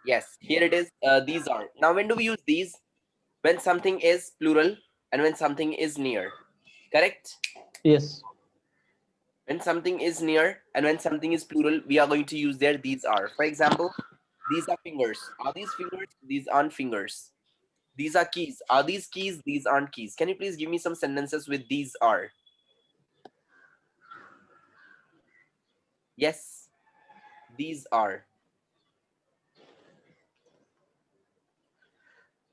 Yes, here it is. These are. Now, when do we use these? When something is plural and when something is near. Correct? Yes. When something is near and when something is plural, we are going to use there these are. For example, these are fingers. Are these fingers? These aren't fingers. These are keys. Are these keys? These aren't keys. Can you please give me some sentences with these are? Yes, these are.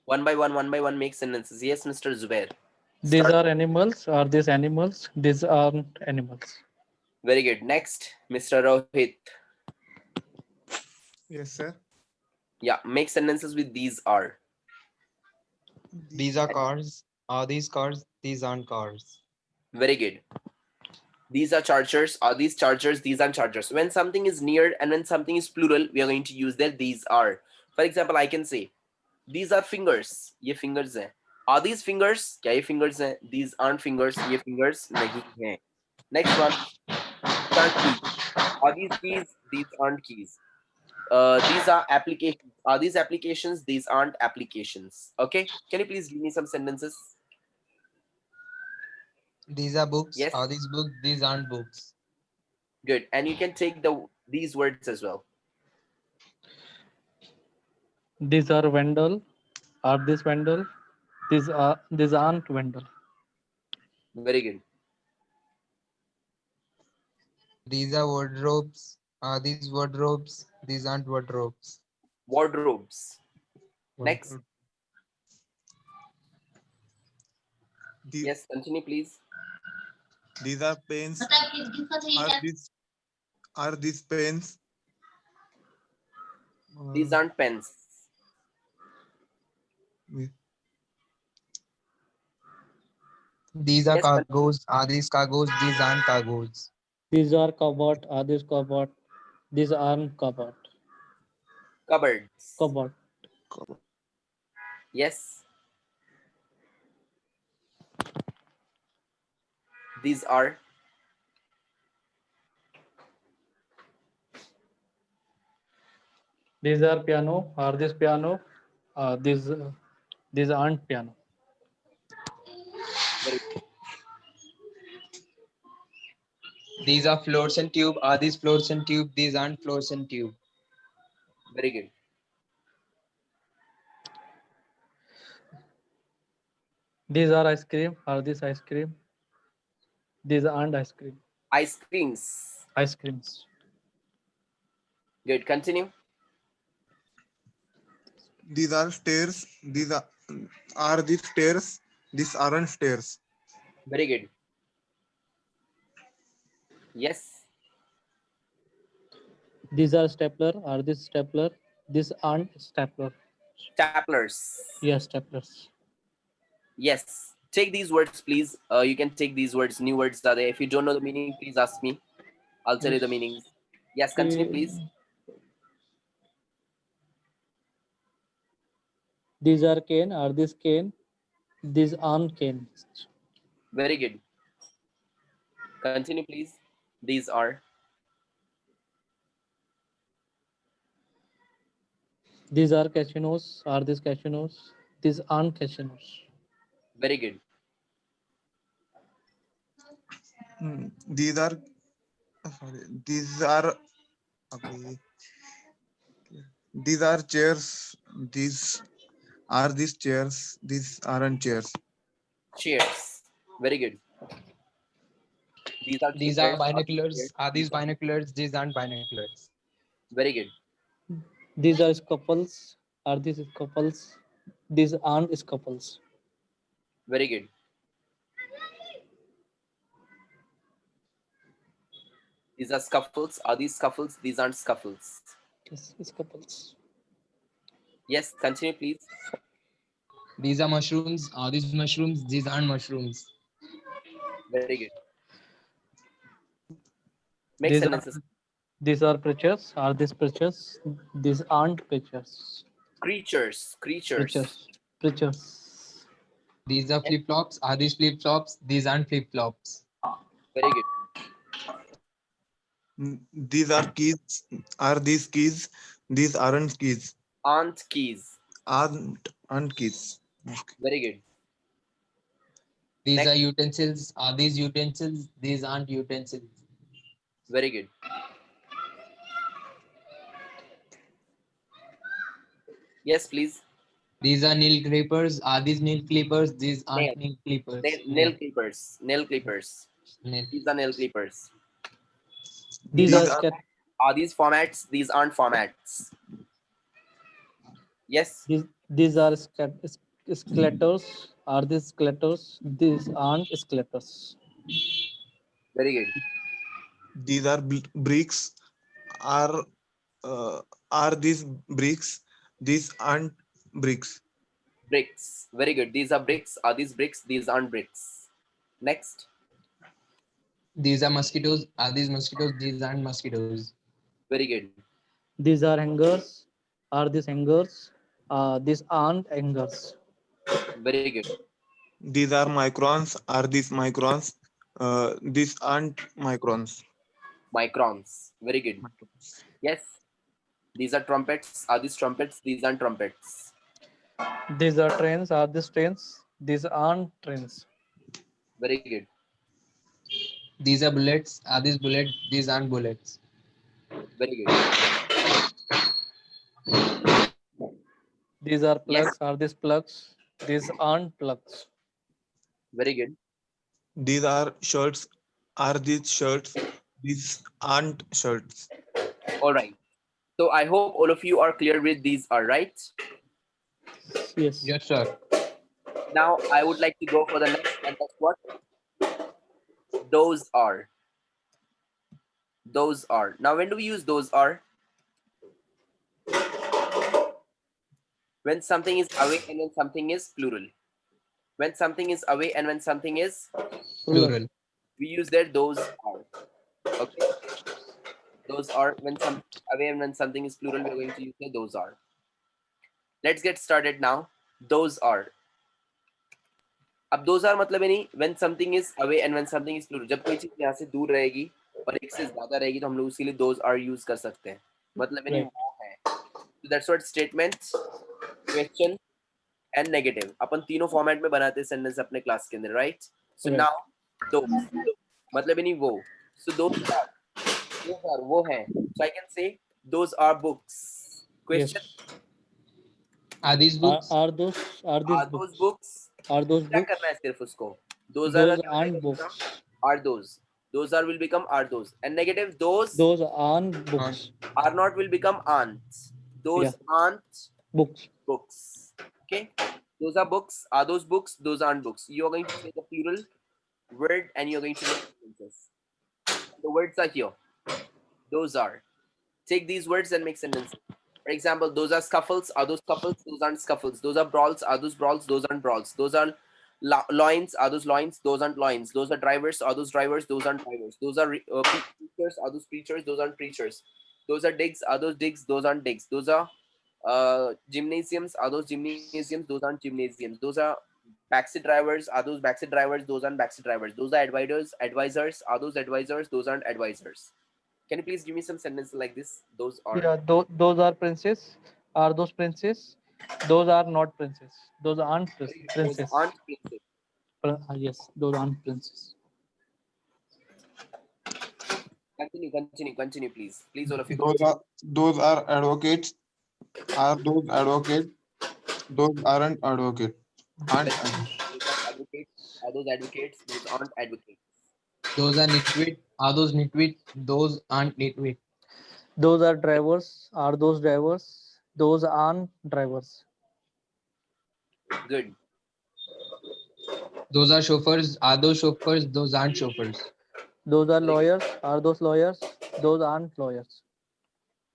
One by one, make sentences. Yes, Mr. Zubair. These Start. are animals. Are these animals? These aren't animals. Very good. Next, Mr. Rohit. Yes, sir. Yeah, make sentences with these are. These These are cars. Are these cars? These aren't cars. Very good. These are chargers. Are these chargers? These are chargers. When something is near and when something is plural, we are going to use there these are. For example, I can say these are fingers. ये fingers हैं. Are these fingers? क्या ये fingers हैं? These aren't fingers. ये fingers नहीं हैं. Next one. These are keys. Are these keys? These aren't keys. These are applications. Are these applications? These aren't applications. Okay. Can you please give me some sentences? These are books. Yes. Are these books? These aren't books. Good. And you can take these words as well. These are Wendell. Are these Wendell? These aren't Wendell. Very good. These are wardrobes. Are these wardrobes? These aren't wardrobes. Wardrobes. Next. Wendell. the, Yes, continue, please. these are pens. Are these pens? These aren't pens. Uh, These are Yes, cargoes. Are these cargoes? These aren't cargoes. These are cupboard. Are these cupboard? These aren't cupboard. cupboards. Cupboard. Yes. These are. These are piano. Are these piano? These aren't piano. Very, These are fluorescent tube. Are these fluorescent tube? These aren't fluorescent tube. very good. These are ice cream. Are these ice cream? These aren't ice cream. Ice creams. Ice creams. Good. Continue. these are stairs. Are these stairs? These aren't stairs. Very good. Yes. These are stapler. Are these stapler? These aren't stapler. Staplers. Yes, staplers. Yes. Take these words, please. You can take these words. New words are there. If you don't know the meaning, please ask me. I'll tell you the meanings. Yes. Continue, please. These are cane. Are these cane? These aren't cane. Very good. Continue, please. These are. These are casinos. Are these casinos? These aren't casinos. Very good. These are sorry. Okay. These are chairs. These chairs. These aren't chairs. Cheers. Very good. These are These chairs. are Are these binoculars. chairs? Are these These are. binoculars? These aren't binoculars. Very good. These are couples. Are these couples? These aren't couples. Very good. These are scuffles. Are these scuffles? These aren't scuffles. Yes, it's couples. Yes, continue, please. These are mushrooms. Are these mushrooms? These aren't mushrooms. Very good. Make These are sentences. these are preachers. Are these preachers? These aren't preachers. Creatures. Creatures. Preachers. Preachers. These are flip flops. Are these flip flops? These aren't flip flops. Very good. These are keys. Are these keys? These aren't keys. Aunt keys. Aunt keys. Okay. Very good. These Next. are utensils. Are these utensils? These aren't utensils. Very good. Yes, please. These are nail clippers. Are these nail clippers? These Nail. aren't nail clippers. Nail clippers. Nail clippers. Nail. These are nail clippers. These These are are Are these formats? These aren't formats. Yes. these are skeletons. Are these skeletons? These aren't skeletons. Very good. these are bricks. Are are these bricks? These aren't bricks. Bricks. Very good. These are bricks. Are these bricks? These aren't bricks. Next. These are mosquitoes. Are these mosquitoes? These aren't mosquitoes. Very good. These are hangers. Are these hangers? These aren't hangers. Very good. These are microns. Are these microns? These aren't microns. Microns. Very good. Yes. These are trumpets. Are these trumpets? These aren't trumpets. These are trains. Are these trains? These aren't trains. Very good. These are bullets. Are these bullets? These aren't bullets. Very good. These are Yes. plugs. Are these plugs? These aren't plugs. Very good. These are shirts. Are these shirts? These aren't shirts. All right. So I hope all of you are clear with these, all right? Yes. Yes, sir. Now I would like to go for the next, and that's what? Those are. Those are. Now when do we use those are? When something is away and when something is plural. When something is away and when something is, Plural. we use there those are. Okay. Those are when something is away and when something is plural, we're going to use the those are. Let's get started now. Those are. अब those are मतलब है नहीं when something is away and when something is plural. जब कोई चीज यहाँ से दूर रहेगी और एक से ज्यादा रहेगी तो हम लोग उसके लिए those are use कर सकते हैं. मतलब है नहीं वो है. So that's what statement, question and negative. अपन तीनों फॉर्मेट में बनाते हैं सेंटेंस अपने क्लास के अंदर, right? So Right. now those मतलब है नहीं वो. So those are वो हैं. So I can say those are books. Question. Yes. Are these books? Are those Are those books? Are those क्या books? करना है सिर्फ उसको? Those are Those का क्या aren't बनेगा? books. Are those. Those are will become are those. And negative those Those aren't books. are not will become aren't. Those Yeah. aren't Books. books. Okay. Those are books. Are those books? Those aren't books. You're going to say the plural word and you're going to make sentences. The words are here. Those are. Take these words and make sentences. For example, those are scuffles. Are those scuffles? Those aren't scuffles. Those are brawls. Are those brawls? Those aren't brawls. Those are loins. Are those loins? Those aren't loins. Those are drivers. Are those drivers? Those aren't drivers. Those are preachers. Are those preachers? Those aren't preachers. Those are digs. Are those digs? Those aren't digs. Those are gymnasiums. Are those gymnasiums? Those aren't gymnasiums. Those are backseat drivers. Are those backseat drivers? Those aren't backseat drivers. Those are advisors. Advisors. Are those advisors? Those aren't advisors. Can you please give me some sentences like this? Those are. Yeah. Those are princes. Are those princes? Those are not princes. Those aren't Those princes. aren't princes. Yes. Those aren't princes. Continue, please. Please, all of you. Those are advocates. Are those advocates? Those aren't advocates. Aren't advocates. Are those advocates? Those aren't advocates. Those are nitwit. Are those nitwit? Those aren't nitwit. Those are drivers. Are those drivers? Those aren't drivers. Good. Those are chauffeurs. Are those chauffeurs? Those aren't chauffeurs. Those are lawyers. Are those lawyers? Those aren't lawyers.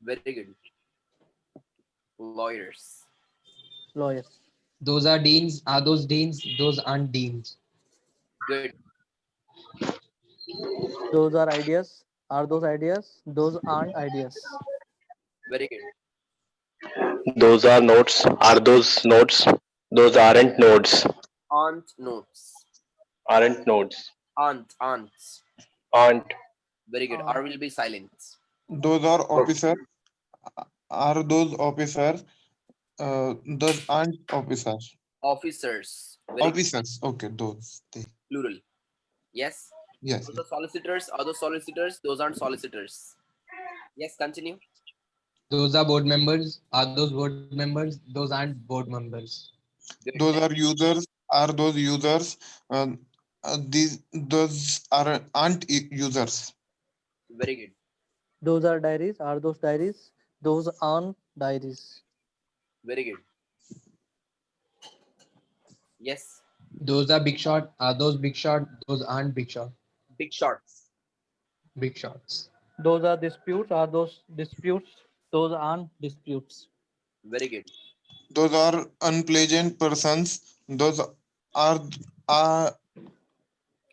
Very good. Lawyers. Lawyers. Those are deans. Are those deans? Those aren't deans. Good. Those are ideas. Are those ideas? Those aren't ideas. Very good. Those are notes. Are those notes? Those aren't notes. Aren't notes. Aren't notes. Aren't. Aren't. Very good. R will be silent. Those are officers. Are those officers? Those aren't officers. Officers. Very good. Officers. Okay, those. They. Plural. Yes. Yes. So the solicitors are the solicitors. Those aren't solicitors. Yes, continue. Those are board members. Are those board members? Those aren't board members. Good. Those are users. Are those users? Those aren't users. Very good. Those are diaries. Are those diaries? Those aren't diaries. Very good. Yes. Those are big shot. Are those big shot? Those aren't big shot. Big shots. Big shots. Those are disputes. Are those disputes? Those aren't disputes. Very good. Those are unpleasant persons. Those are are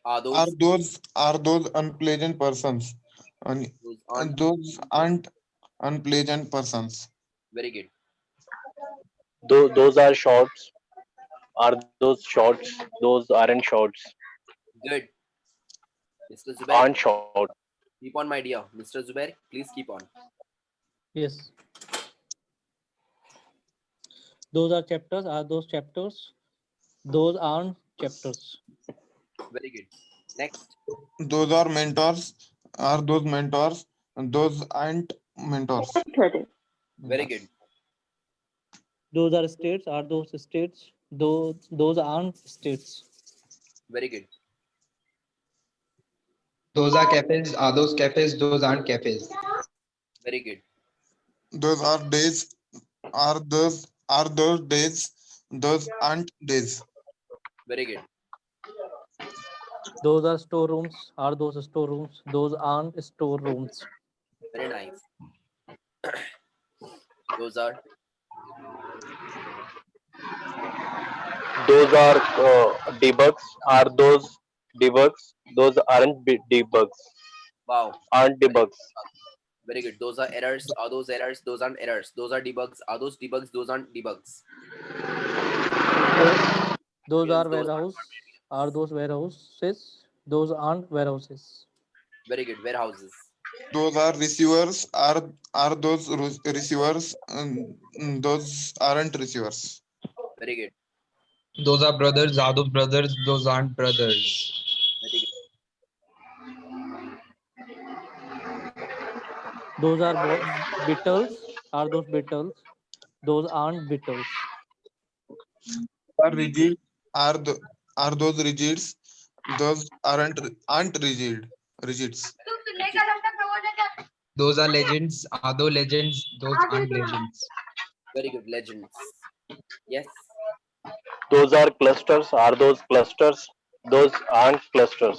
Are those are those unpleasant persons. And those aren't? those aren't unpleasant persons. Very good. Those are shorts. Are those shorts? Those aren't shorts. Good. Mr. Zubair, Aren't short. keep on, my dear. Mr. Zubair, please keep on. Yes. Those are chapters. Are those chapters? Those aren't chapters. Very good. Next. Those are mentors. Are those mentors? Those aren't mentors. Very good. Those are states. Are those states? Those aren't states. Very good. Those are cafes. Are those cafes? Those aren't cafes. Very good. Those are days. Are those days? Those aren't days. Very good. Those are storerooms. Are those storerooms? Those aren't storerooms. Very nice. Those are Those are debugs. Are those debugs? Those aren't debugs. wow. Aren't debugs. Very good. Those are errors. Are those errors? Those aren't errors. Those are debugs. Are those debugs? Those aren't debugs. Those Yes, are those warehouse. Are those warehouses? Those aren't warehouses. Very good. Warehouses. Those are receivers. Are those receivers? Those aren't receivers. Very good. Those are brothers. Are those brothers? Those aren't brothers. Very good. Those are beetles. Are those beetles? Those aren't beetles. Are rigid? Are those rigids? Those aren't rigid. Rigids. Those are legends. Are those legends? Those aren't legends. Very good. Legends. Yes. Those are clusters. Are those clusters? Those aren't clusters.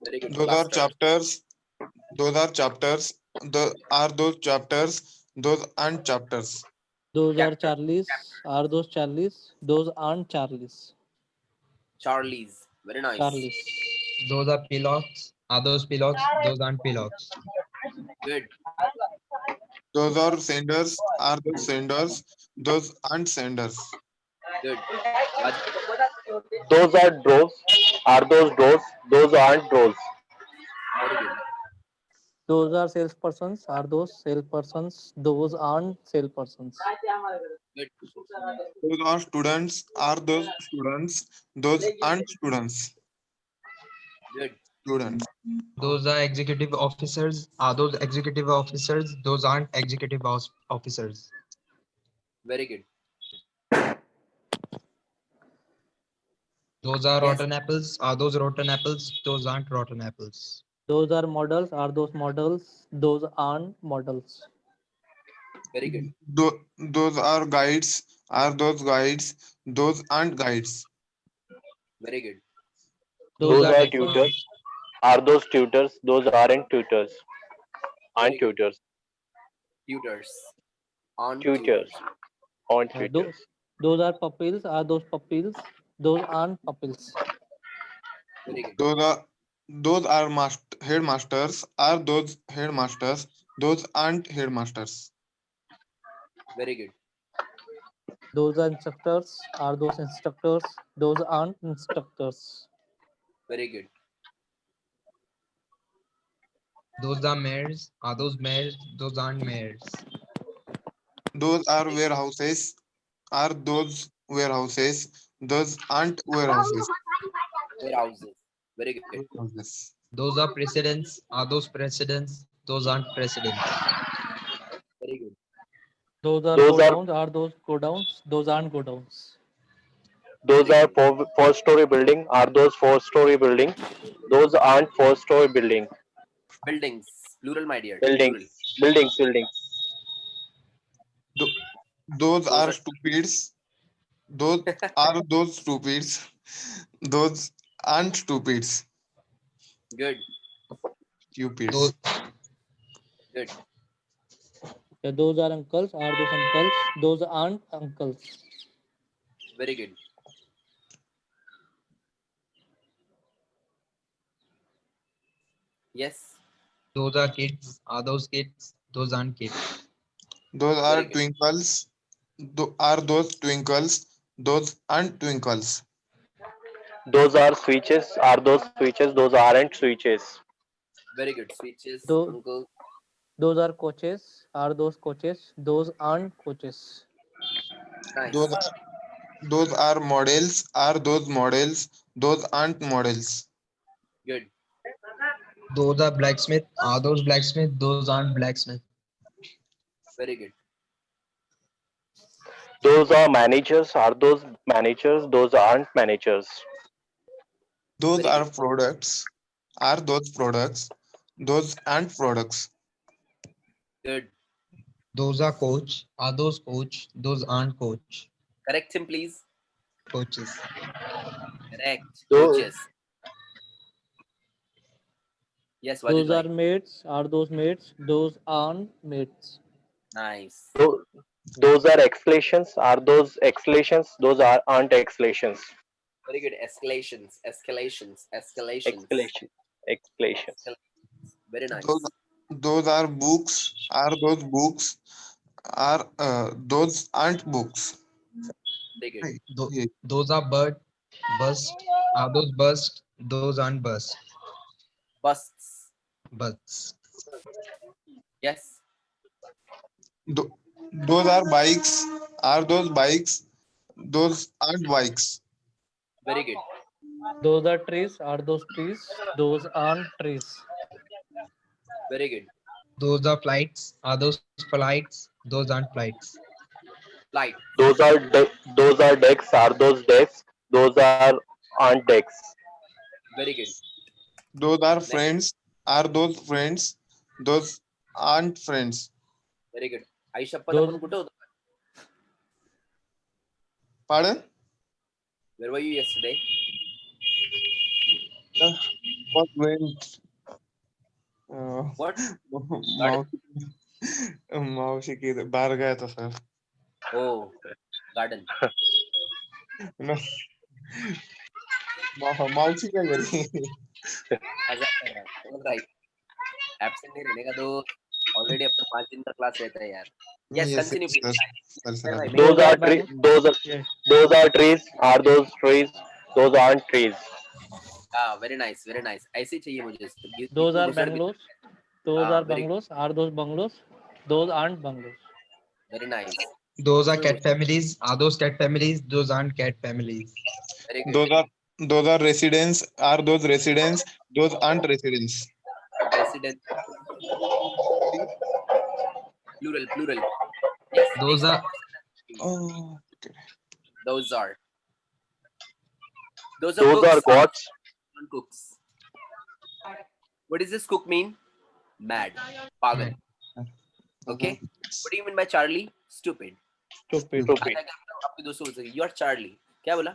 Very good. Those are Clusters. chapters. Those are chapters. Are those chapters? Those aren't chapters. Those are Chapter. Charlies. Are those Charlies? Those aren't Charlies. Charlies. Very nice. Charlies. Those are pilots. Are those pilots? Those aren't pilots. Good. Those are senders. Are those senders? Those aren't senders. Good. Raj, Those are drawers. Are those drawers? Those aren't drawers. very good. Those are salespersons. Are those salespersons? Those aren't salespersons. Good. Those are students. Are those students? Those aren't students. Good. Students. Those are executive officers. Are those executive officers? Those aren't executive officers. Very good. Those are Yes. rotten apples. Are those rotten apples? Those aren't rotten apples. Those are models. Are those models? Those aren't models. Very good. Those are guides. Are those guides? Those aren't guides. Very good. Those are like, tutors. Are those tutors? Those aren't tutors. Aren't Very good. tutors. Tutors. On Tutors. Aren't Those, tutors. those are pupils. Are those pupils? Those aren't pupils. Very good. Those are headmasters. Are those headmasters? Those aren't headmasters. Very good. Those are instructors. Are those instructors? Those aren't instructors. Very good. those are mayors. Are those mayors? Those aren't mayors. Those are warehouses. are those warehouses. Those aren't warehouses. Warehouses. Very good. Warehouses. Those are precedents. Are those precedents? Those aren't precedents. Very good. Those are Those go are downs. Are those go downs? Those aren't go downs. those Very are good. four-story building. Are those four-story building? Those aren't four-story building. Buildings. Plural, my dear. Buildings. Plural. Buildings. Tho- those Those are are stupids. Those are those stupids. Those aren't stupids. good. Stupids. Those Good. Yeah, those are uncles. Are those uncles? Those aren't uncles. Very good. Yes. those are kids. Are those kids? Those aren't kids. Those Very are good. twinkles. Are those twinkles? Those aren't twinkles. Those are switches. Are those switches? Those aren't switches. Very good. Switches, Those uncle. those are coaches. Are those coaches? Those aren't coaches. Those Nice. those are models. Are those models? Those aren't models. Good. Those are blacksmith. Are those blacksmith? Those aren't blacksmith. Very good. Those are managers. Are those managers? Those aren't managers. Those Very are good. products. Are those products? Those aren't products. Good. Those are coach. Are those coach? Those aren't coach. Correct him, please. Coaches. Correct. Those, Coaches. Yes, what is Those are like? mates. Are those mates? Those aren't mates. Nice. those, those are exhalations. Are those exhalations? Those aren't exhalations. Very good. Escalations. Escalations. Escalations. Exhalation. Exhalations. Escalations. Very Those nice. those are books. Are those books? Are those aren't books? Very good. Right. Tho- Yeah. those are bust. Are those bust? Those aren't bust. Busts. Busts. Yes. Tho- those are bikes. Are those bikes? Those aren't bikes. Very good. Those are trees. Are those trees? Those aren't trees. Very good. Those are flights. Are those flights? Those aren't flights. Flight. Those are decks. Are those decks? Those aren't decks. Very good. Those are Next. friends. Are those friends? Those aren't friends. Very good. आई शपथ Those आपण कुठे होतो? Pardon? Where were you yesterday? What went? What? Garden. मावशी मावशी की बाहर गया था सर. Oh, garden. No. मावशी क्या करी? मजाक कर रहा है. All right. Absent नहीं रहने का तो already अपना 5 दिन का class रहता है यार. Yes, Yes, continue sir. please. Sir. Right. Those are bang- yeah. those are trees. Are those trees? Those aren't trees. Ah, very nice, very nice. ऐसे ही चाहिए मुझे. Those are bungalows. Those Ah, are very bungalows. Are those bungalows? Those aren't bungalows. very nice. Those are cat families. Are those cat families? Those aren't cat families. Very good. Those are residents. Are those residents? Those aren't residents. Resident. Plural, plural. Yes. Those next are person. Oh, okay. Those are. Those are Those cooks. are gods. Cooks. What does this cook mean? Mad. Pagal. Okay. What do you mean by Charlie? Stupid. Stupid. Stupid. आता है कि आपके दोस्तों बोल सके, You are Charlie. क्या बोला?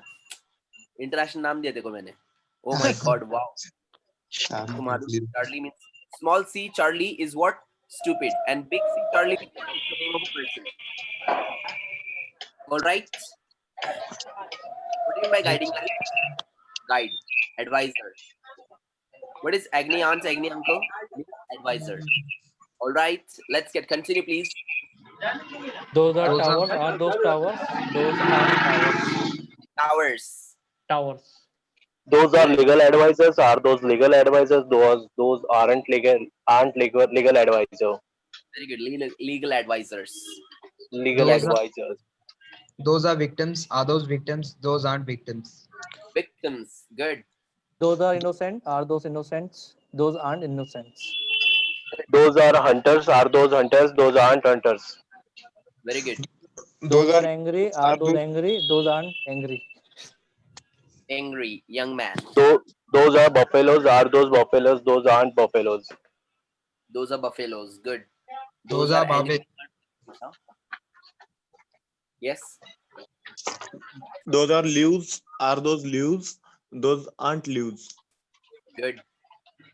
International नाम दिया देखो मैंने. Oh my God! Wow. Charlie. Charlie means small c. Charlie is what? Stupid. And big C. Charlie is the name of a person. All right. What do you mean by guiding light? Guide. Advisor. What is Agni aunt, Agni uncle? Advisor. All right. Let's continue, please. Those are Those are- towers. Are those towers? Those aren't towers. Towers. Towers. Those are legal advisors. Are those legal advisors? Those aren't legal advisor. Very good. Legal advisors. Legal Those are- advisors. Those are victims. Are those victims? Those aren't victims. Victims. Good. Those are innocent. Are those innocents? Those aren't innocents. Those are hunters. Are those hunters? Those aren't hunters. Very good. Those Those are angry. Are are those those angry? Those aren't angry. Angry young man. Those are buffaloes. Are those buffaloes? Those aren't buffaloes. Those are buffaloes. Good. Those Those are are animals. barbarians. Yes. those are leaves. Are those leaves? Those aren't leaves. Good.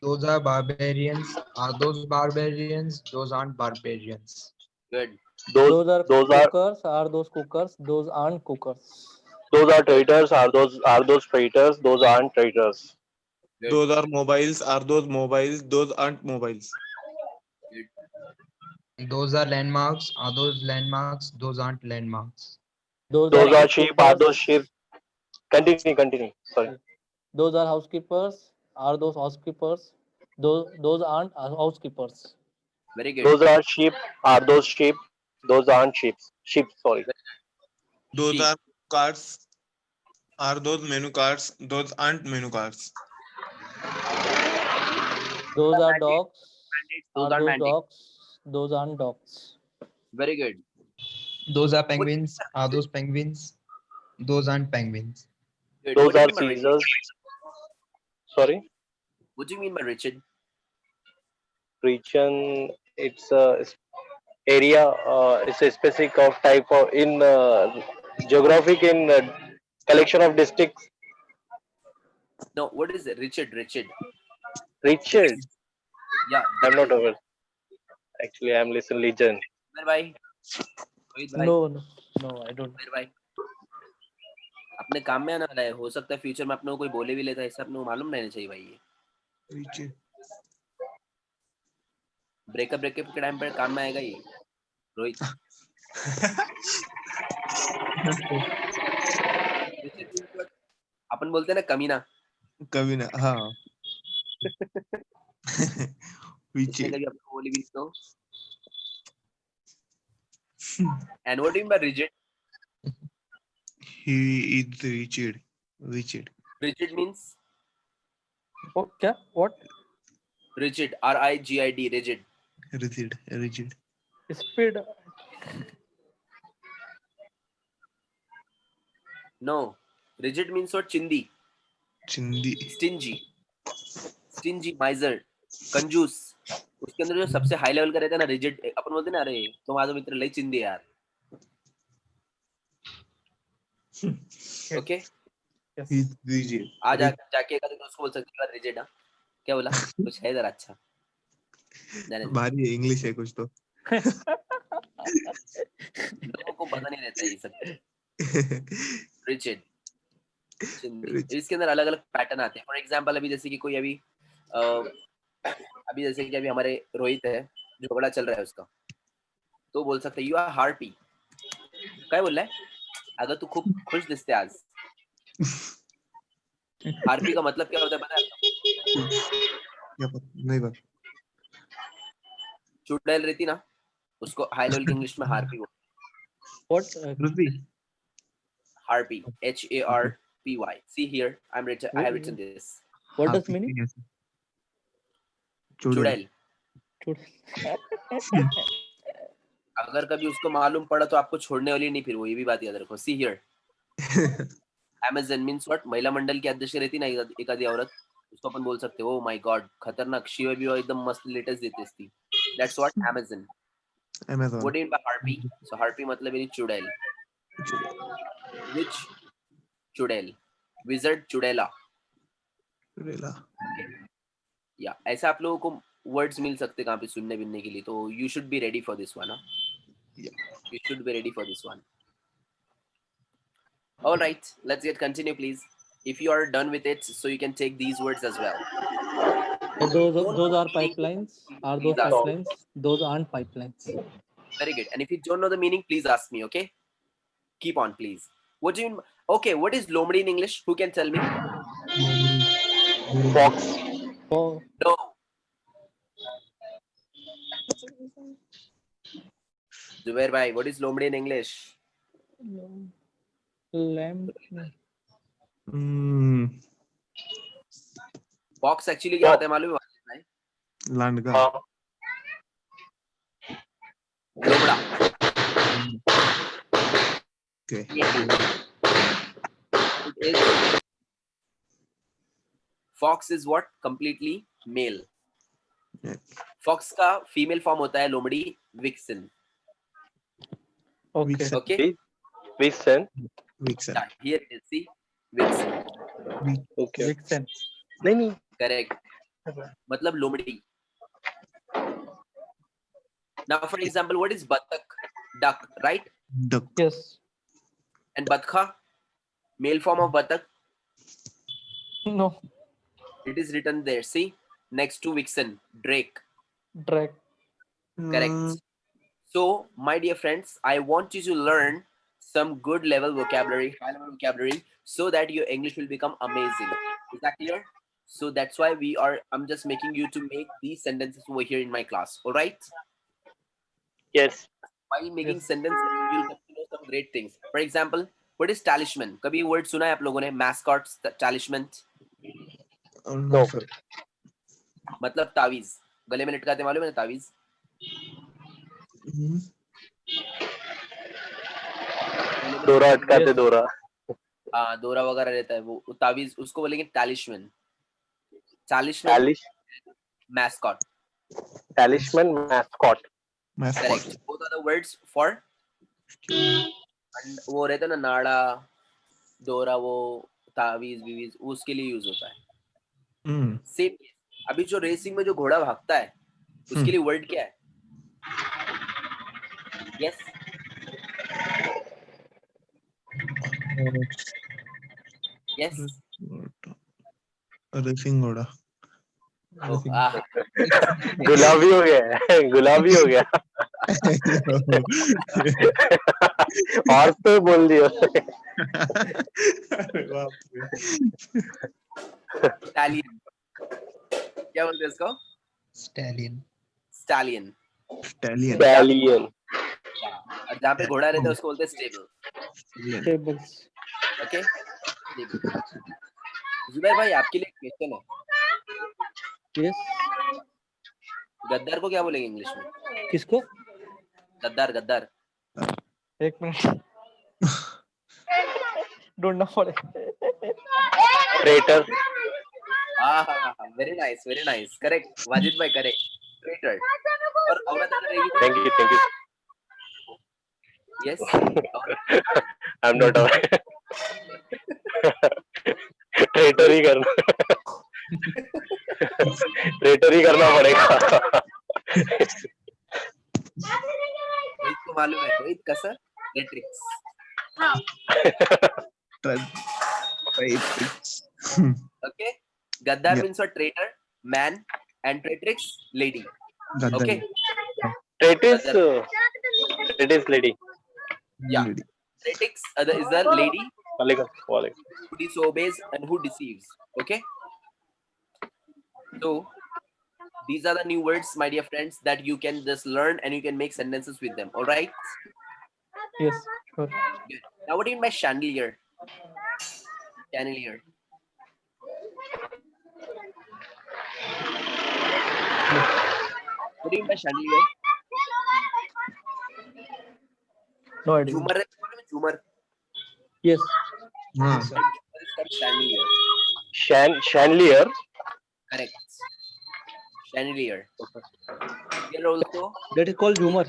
Those are barbarians. Are those barbarians? Those aren't barbarians. Good. Those Those are those are cookers. Are those cookers? Those aren't cookers. those are traitors. Are those traitors? Those aren't traitors. Good. Those are mobiles. Are those mobiles? Those aren't mobiles. Good. Those are landmarks. Are those landmarks? Those aren't landmarks. Those are Those are Very sheep. Are those housekeepers. sheep? Continue. Sorry. Those are housekeepers. Are those housekeepers? Those aren't housekeepers. very good. Those are sheep. Are those sheep? Those aren't sheep. Sheep. Sorry. Those Sheep. are cards. Are those menu cards? Those aren't menu cards. Those are Mandates. dogs. Those Are are those mandates. dogs? Those aren't dogs. Very good. Those are What, penguins. Are those penguins? Those aren't penguins. good. Those What do you are mean by Richard? Caesars. Sorry. What do you mean by Richard? Region. It's a area. It's a specific of type of in geographic in collection of districts. No, what is it? Richard. Richard. Richard. Yeah. I'm not Richard. aware. Actually, I'm listen legend. Bye bye. Rohit भाई. No, I don't. Bye bye. अपने काम में आने वाला है. हो सकता है फ्यूचर में अपने को कोई बोले भी लेता है. इससे अपने को मालूम रहना चाहिए भाई. ये Richard. ब्रेकअप के टाइम पे काम में आएगा ये. रोहित. अपन बोलते हैं ना कमीना. कभी ना हाँ इसने Richard. कभी आपको बोली भी तो. And what do you mean by rigid? He is Richard. Richard. Rigid means क्या? What? rigid. RIGID. Rigid. Rigid. Rigid. Speed. No. Rigid means what? Chindi. Chindi. Stingy. Miser. कंजूस. उसके अंदर जो सबसे हाई लेवल का रहता है ना रिजिड. अपन बोलते हैं ना अरे तुम आज मित्र ले चिंदी यार. ओके. Yes. He's rigid. आज जाके एक आदमी उसको बोल सकते हैं रिजिड. क्या बोला? कुछ है जरा अच्छा. भारी है इंग्लिश है कुछ तो. लोगों को पता नहीं रहता ये सब. रिजिड. इसके अंदर अलग अलग पैटर्न आते हैं. फॉर एग्जांपल अभी जैसे कि कोई अभी जैसे कि अभी हमारे रोहित है झगड़ा चल रहा है उसका. तो बोल सकते यू आर हार्पी. क्या बोल रहा है? अगर तू खूब खुश दिखते आज. हार्पी का मतलब क्या होता है पता है? क्या पता नहीं पता. चुड़ैल रहती ना उसको हाई लेवल की इंग्लिश में हार्पी बोलते What? Ruthie. हैं. Harpy. HARPY. See here, I have written this. What does meaning? चुड़ैल. चुड़ैल. अगर कभी उसको मालूम पड़ा तो आपको छोड़ने वाली नहीं फिर वो. ये भी बात याद रखो. See here. Amazon means what? महिला मंडल की अध्यक्ष रहती ना एक आधी औरत. उसको अपन बोल सकते हो. Oh my God, खतरनाक. शिवा भी एकदम मस्त लेटेस्ट देते थी. That's what Amazon. Amazon. What do you mean by harpy? So harpy मतलब है चुड़ैल. Which चुड़ैल? Wizard चुड़ैला. चुड़ैला. या ऐसा आप लोगों को वर्ड्स मिल सकते कहाँ पे सुनने बिनने के लिए. तो you should be ready for this one. You should be ready for this one. All right, let's get continue please. If you are done with it, so you can take these words as well. Those are pipelines. Are those These are- pipelines? Those aren't pipelines. Very good. And if you don't know the meaning, please ask me, okay? Keep on, please. What do you mean? Okay, what is lomdi in English? Who can tell me? Fox. Oh, No. Zubair bhai, what is lomdi in English? Lamb. Fox actually क्या होता है मालूम है? लांडगा. हाँ. लोमड़ा. Okay. It is. Fox is what? Completely male. Yeah. Fox का female form होता है लोमड़ी, vixen. Okay. Vixen. Okay. Vixen. Vixen. Yeah, here it is. See, vixen. Okay. Vixen. नहीं. Correct. मतलब लोमड़ी. Now, for example, what is batak? Duck, right? Duck. Yes. And batkha, male form of batak. No. It is written there. See, next to vixen, drake. Drake. Correct. So, my dear friends, I want you to learn some good level vocabulary, high level vocabulary, so that your English will become amazing. Is that clear? So that's why I'm just making you to make these sentences over here in my class. All right? Yes. While making Yes. sentences, you'll get to know some great things. For example, what is talisman? कभी ये word सुना है आप लोगों ने? Mascot, talisman. No, sir. मतलब तावीज. गले में लटकाते मालूम है तावीज? दोरा अटकाते दोरा. हाँ, दोरा वगैरह रहता है वो तावीज, उसको बोलेंगे talisman. Talisman. Mascot. Talisman, mascot. Mascot. Correct. Both are the words for. And वो रहता है ना नाड़ा, दोरा, वो तावीज बीवीज, उसके लिए यूज होता है. सेम. अभी जो रेसिंग में जो घोड़ा भागता है, उसके लिए वर्ड क्या है? यस. यस. रेसिंग घोड़ा. गुलाबी हो गया. गुलाबी हो गया. और तो बोल दिया. स्टैलियन. क्या बोलते हैं इसको? Stallion. स्टैलियन. Stallion. Stallion. और जहाँ पे घोड़ा रहता है उसको बोलते हैं स्टेबल. Tables. ओके. जुबैर भाई, आपके लिए क्वेश्चन है. Yes. गद्दार को क्या बोलेंगे इंग्लिश में? किसको? गद्दार. गद्दार. एक मिनट. ढूंढना पड़ेगा. Traitor. हाँ. Very nice, very nice. Correct. Wajid भाई करेक्ट. ट्रेटर. और औरत अगर रहेगी तो? Thank you. Yes. I'm not aware. Traitor ही करना. Traitor ही करना पड़ेगा. रोहित को मालूम है. रोहित कसर. ट्रेट्रिक्स. Okay. Gaddar Yeah. means a traitor, man, and traitrix, lady. Gaddar. Okay. It is lady. Yeah. Traitrix is the lady Walaikum. who disobeys and who deceives. Okay. So these are the new words, my dear friends, that you can just learn and you can make sentences with them. All right. Yes. Sure. Good. Now, what do you mean by chandelier? Chandelier. What do you mean by chandelier? No idea. Jhumar. Jhumar. Yes. हाँ. Jhumar is called chandelier. Chandelier. Correct. Chandelier. Here also. That is called Jhumar.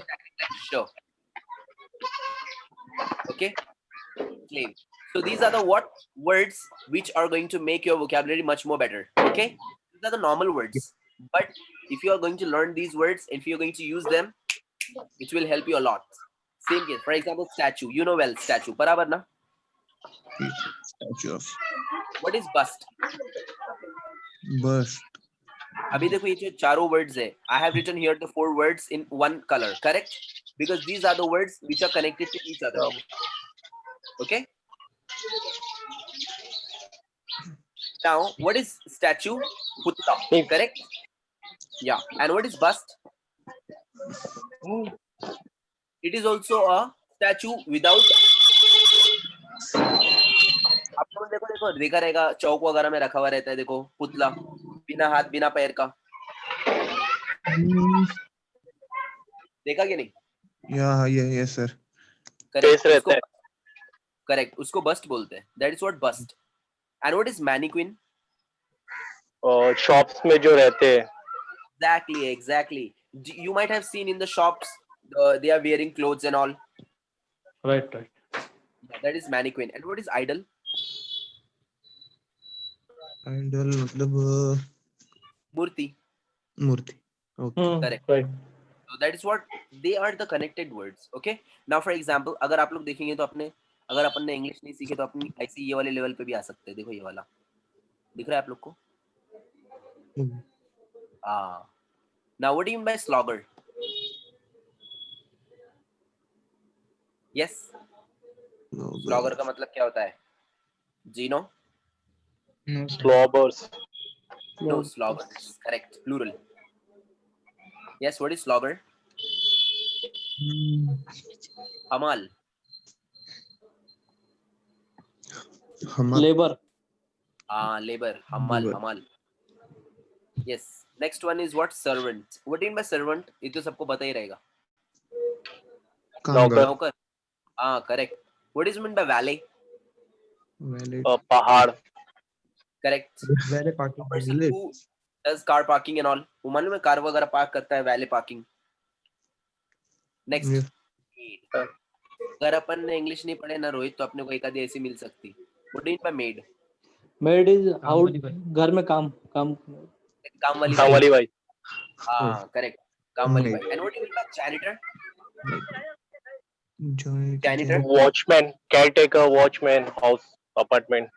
Sure. Okay. Slave. So these are the what words which are going to make your vocabulary much more better. Okay. These are the normal words. But if you are going to learn these words, if you are going to use them, it will help you a lot. Same case. For example, statue. You know well, statue. Barabar na? Statue of. What is bust? Bust. अभी देखो ये जो चारों words है. I have written here the 4 words in one color. Correct? Because these are the words which are connected to each other. Okay. Now, what is statue? Putta. Correct? Yeah. And what is bust? It is also a statue without आप लोग देखो देखो देखा रहेगा चौक वगैरह में रखा हुआ रहता है, देखो पुतला बिना हाथ बिना पैर का, देखा कि नहीं? yes sir. फेस करेक्ट, रहता उसको है। करेक्ट उसको बस्ट बोलते हैं, that is what bust. And what is mannequin? और शॉप्स में जो रहते हैं। Exactly. You might have seen in the shops, they are wearing clothes and all. Right. Yeah, that is mannequin. And what is idol? Idol मतलब Murti. Murthy. Okay. Correct. Right. So that is what they are, the connected words. Okay. Now for example, अगर आप लोग देखेंगे तो अपने, अगर अपन ने English नहीं सीखे तो अपनी ऐसे ये वाले लेवल पे भी आ सकते हैं। देखो ये वाला दिख रहा है आप लोग को? हाँ। Now what do you mean by slogger? Yes. Slogger का मतलब क्या होता है? Gino? No, sir. स्लॉबर्स। No, slogger. Correct. Plural. Yes. What is slogger? Hamal. Labor. Labor. Hamal. Labor. Hamal. Yes. Next one is what? Servant. What do you mean by servant? ये तो सबको पता ही रहेगा। कामगार. नौकर। correct. What is meant by valet? Valet. पहाड़। Correct. Valet parking. Person Valet. who does car parking and all. वो मालूम है कार वगैरह पार्क करता है, valet parking. Next. Yes. Maid. अगर अपन ने इंग्लिश नहीं पढ़े ना रोहित तो अपने को एक आधी ऐसी मिल सकती। What do you mean by maid? Maid is out. वाली बाई। घर में काम काम वाली काम बाई। वाली भाई। correct. काम वाली Maid. By. And what do you mean by janitor? Joint. Janitor. Watchman, caretaker, watchman, house, apartment.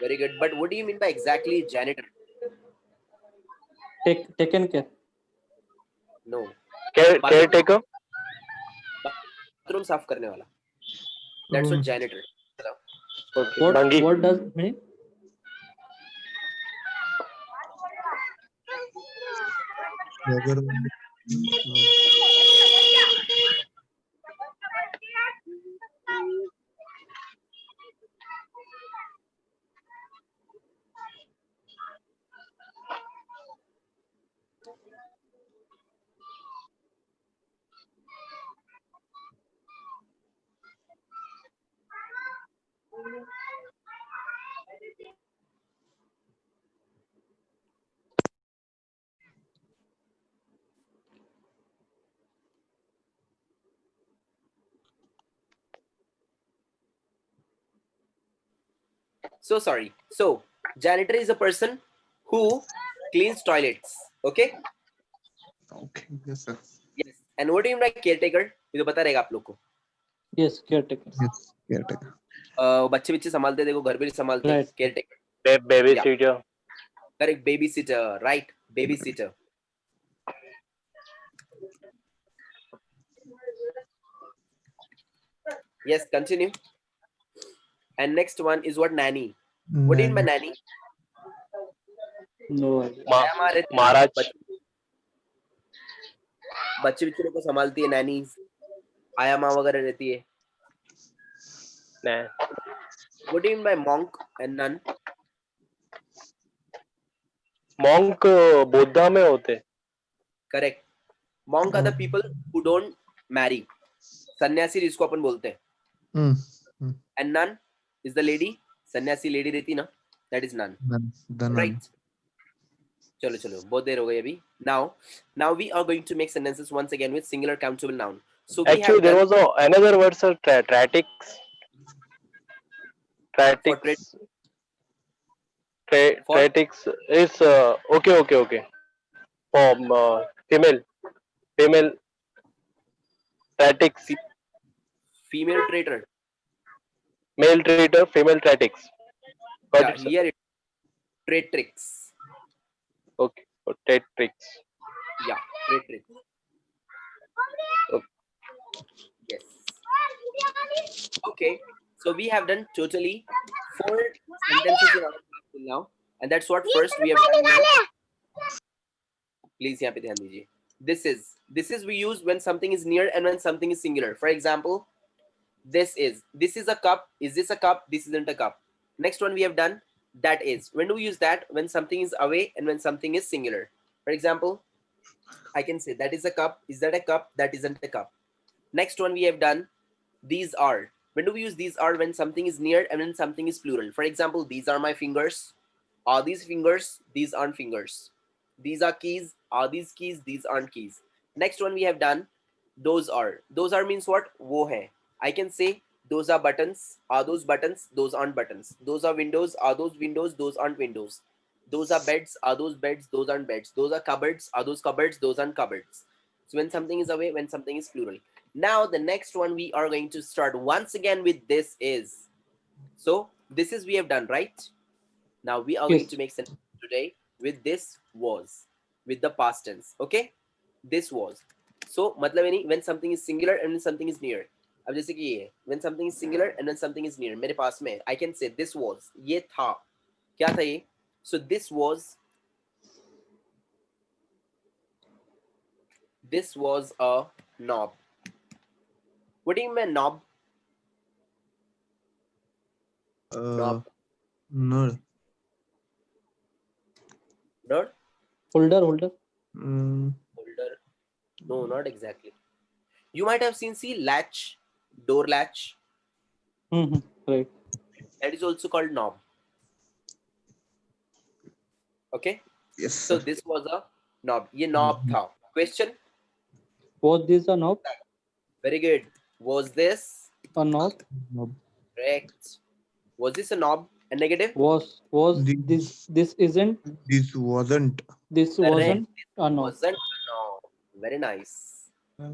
Very good. But what do you mean by exactly janitor? taken care. No. Caretaker. Bathroom साफ करने वाला. That's what janitor. Okay, नंगी। What does it mean? Slogger. So sorry. So janitor is a person who cleans toilets. Okay. Okay. Yes sir. Yes. And what do you mean by caretaker? ये तो पता रहेगा आप लोग को. Yes, caretaker. Yes. Caretaker. बच्चे बच्चे संभालते हैं, देखो घर भी संभालते हैं. Right. Caretaker. Baby Yeah. Seater. Correct. Babysitter. Right. Babysitter. Yes. Continue. And next one is what? Nanny. What do you mean by nanny? No idea. हमारे महाराज। बच्चे बच्चों को संभालती है नैनी, आया माँ वगैरह रहती है. What do you mean by monk and nun? Monk Buddha में होते। Correct. Monk are the people who don't marry. सन्यासी जिसको अपन बोलते हैं. And nun is the lady. सन्यासी लेडी रहती ना, that is nun. Right. चलो चलो बहुत देर हो गई अभी. Now we are going to make sentences once again with singular countable noun. So we Actually, have there done was another word, sir. Tratics. Tratics is okay. For female. Tratics. female traitor. Male traitor, female tratics. Got Yeah, it, sir. here it traitrix. Okay. Tratics. Yeah, traitrix. Okay. Yes. Okay. So we have done totally 4 sentences in our class till now, and that's what first we have done now. Please यहाँ पे ध्यान दीजिए. This is we use when something is near and when something is singular. For example, This is a cup. Is this a cup? This isn't a cup. Next one we have done, that is. When do we use that? When something is away and when something is singular. For example, I can say that is a cup. Is that a cup? That isn't a cup. Next one we have done, these are. When do we use these are? When something is near and when something is plural. For example, these are my fingers. Are these fingers? These aren't fingers. These are keys. Are these keys? These aren't keys. Next one we have done, those are. Those are means what? Wo hai. I can say those are buttons. Are those buttons? Those aren't buttons. Those are windows. Are those windows? Those aren't windows. Those are beds. Are those beds? Those aren't beds. Those are cupboards. Are those cupboards? Those aren't cupboards. So when something is away, when something is plural. Now the next one we are going to start once again with this is. So this is we have done, right? Now we are going Yes. to make sentence today with this was, with the past tense. Okay, this was. So मतलब यानी when something is singular and when something is near. अब जैसे कि ये when something is singular and when something is near, मेरे पास में I can say this was, ये था. क्या था ये? So this was a knob. What do you mean knob? Knob. No. Nerd? Holder. Holder? No, not exactly. You might have seen, see, latch, door latch. Right. That is also called knob. Okay. Yes, So sir. this was a knob. ये knob था. Question. Was this a knob? Very good. Was this A knob? correct? Was this a knob? A negative? Was this isn't? This wasn't. This Correct. wasn't a knob. Wasn't a knob. Very nice.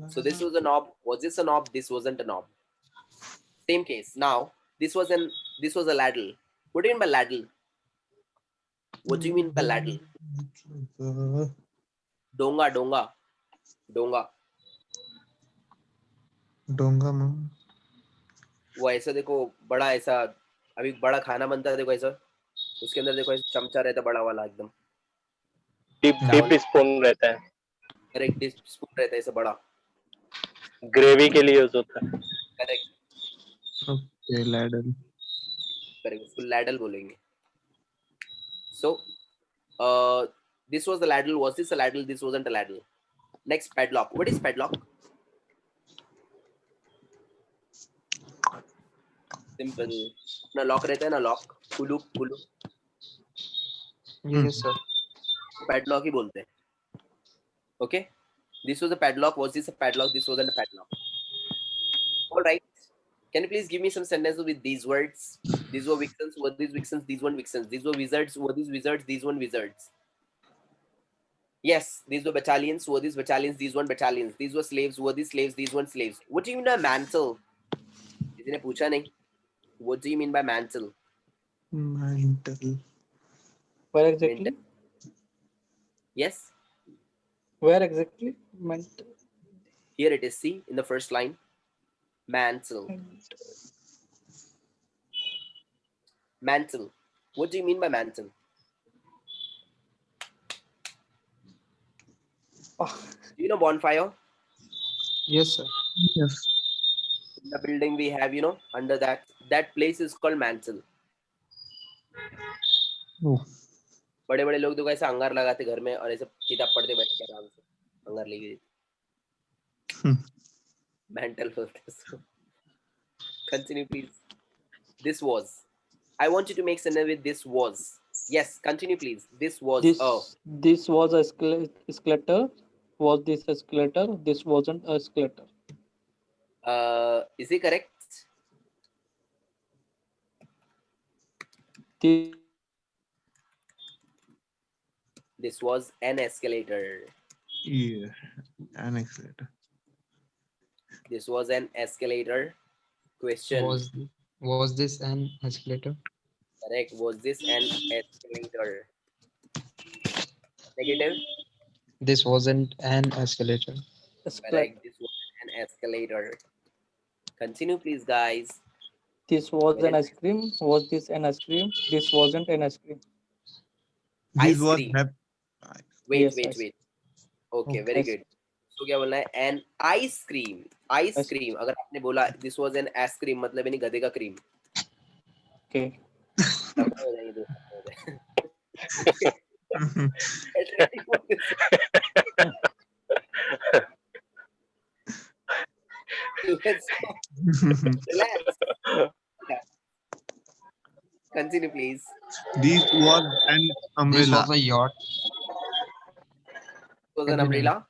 So this was a knob. Was this a knob? This wasn't a knob. Same case. Now this was a ladle. What do you mean by ladle? What do you mean by ladle? Donga, donga, donga. डोंगा में वो ऐसा देखो, बड़ा ऐसा, अभी बड़ा खाना बनता है देखो ऐसा, उसके अंदर देखो ऐसा चमचा रहता है बड़ा वाला एकदम, डीप स्पून रहता है, करेक्ट, डिश स्पून रहता है ऐसा बड़ा, ग्रेवी के लिए यूज होता है. करेक्ट ओके लैडल करेक्ट, उसको लैडल बोलेंगे. सो this was the ladle. Was this a ladle? This wasn't a ladle. Next, padlock. What is padlock? Simple. ना लॉक रहता है ना lock, Kullu Kullu, Yes, sir. padlock ही बोलते हैं. Okay, this was a padlock. Was this a padlock? This wasn't a padlock. All right. Can you please give me some sentences with these words? These were vixens. Were these vixens? These weren't vixens. These were wizards. Were these wizards? These weren't wizards. Yes, these were battalions. Were these battalions? These weren't battalions. These were slaves. Were these slaves? These weren't slaves. What do you mean by mantle? किसी ने पूछा नहीं. What do you mean by mantle? Mental Where exactly? Yes. Where exactly? Meant. Here it is. See in the first line. Mantle. Mantle. What do you mean by mantle? Do you know bonfire? Yes, sir. Yes The building we have, you know, under that place is called mantle. ओह बड़े बड़े लोग तो ऐसे अंगार लगाते घर में और ऐसे किताब पढ़ते बैठ के आराम से, अंगार लेके. Mantle बोलते हैं उसको. Continue please. This was. I want you to make sentence with this was. Yes, continue please. This was This was a escalator. Was this escalator? This wasn't a escalator. Is it correct? This This was an escalator. ये an escalator This was an escalator. Question. Was this an escalator? Correct. Was this an escalator? Negative. This wasn't an escalator. escalator. Correct. This was an escalator. Continue, please, guys. This was an ice cream. Was this an ice cream? This wasn't an ice cream. this Ice was cream. hap- Wait, Yes, wait, ice- wait. Okay, Okay. very Ice- good. तो क्या बोलना है? An ice cream. Ice cream अगर आपने बोला this was an ice cream मतलब यानी गधे का क्रीम। Okay. हो जाएंगे दो हो जाए। Get ready for this. Let's go. Relax. Yeah. Continue, please. This was an This umbrella. was a yacht. It was an Continue. umbrella.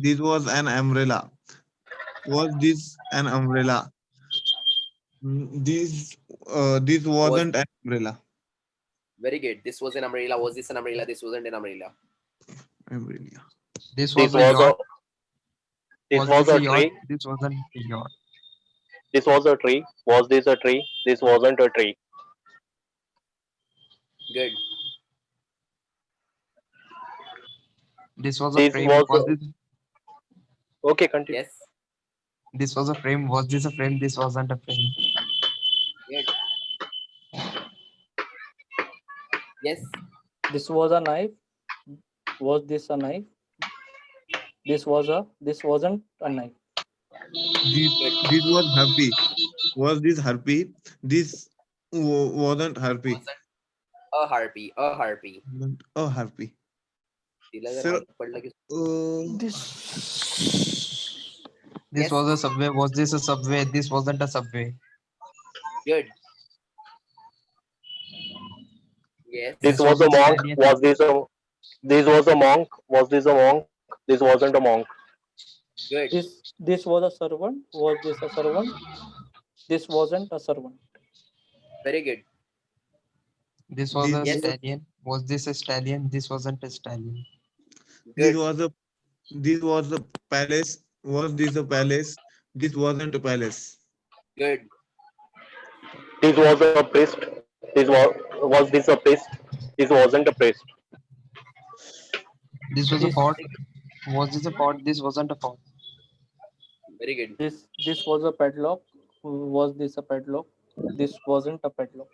This was an umbrella. Was this an umbrella? This Was wasn't an umbrella. very good. This was an umbrella. Was this an umbrella? This wasn't an umbrella. Umbrella. This This was a was a yacht. this Was was this a a yacht? tree. This wasn't a yacht. This was a tree. Was this a tree? This wasn't a tree. Good. This was a This frame. was Was this? okay. Continue. Yes. This was a frame. Was this a frame? This wasn't a frame. Good. Yes. This was a knife. Was this a knife? This wasn't a knife. This was happy. Was this happy? This wasn't happy. A harpy. A harpy. Wasn't a happy. तिला जर Sir, माहित पडलं की This Yes. was a subway. Was this a subway? This wasn't a subway. Good. Yes. This This was was a a monk. stallion. Was this a this was a monk? Was this a monk? This wasn't a monk. Good. This was a servant. Was this a servant? This wasn't a servant. Very good. This was a Yes. stallion. Was this a stallion? This wasn't a stallion. this Good. was a this was a palace. Was this a palace? This wasn't a palace. Good. This was a priest. Was this a priest? This wasn't a priest. This was a This pot. Was this a pot? This wasn't a pot. Very good. this was a padlock. Was this a padlock? This wasn't a padlock.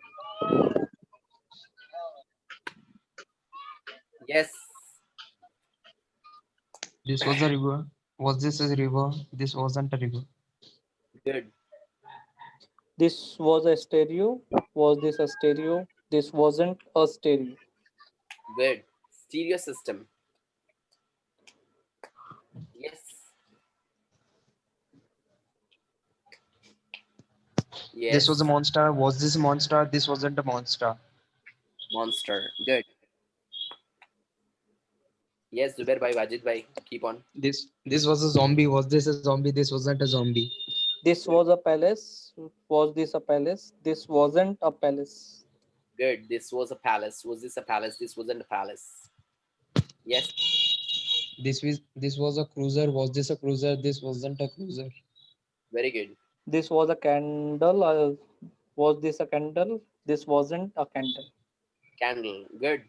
Yes. This was a river. Was this a river? This wasn't a river. Good. This was a stereo. Was this a stereo? This wasn't a stereo. Good. Stereo system. Yes. Yes. This was a monster. Was this a monster? This wasn't a monster. monster. Good. Yes, Zubair bhai, Wajid bhai, keep on. This was a zombie. Was this a zombie? This wasn't a zombie. This was a palace. Was this a palace? This wasn't a palace. Good. This was a palace. Was this a palace? This wasn't a palace. Yes. This was a cruiser. Was this a cruiser? This wasn't a cruiser. Very good. This was a candle. Was this a candle? This wasn't a candle. Candle. Good.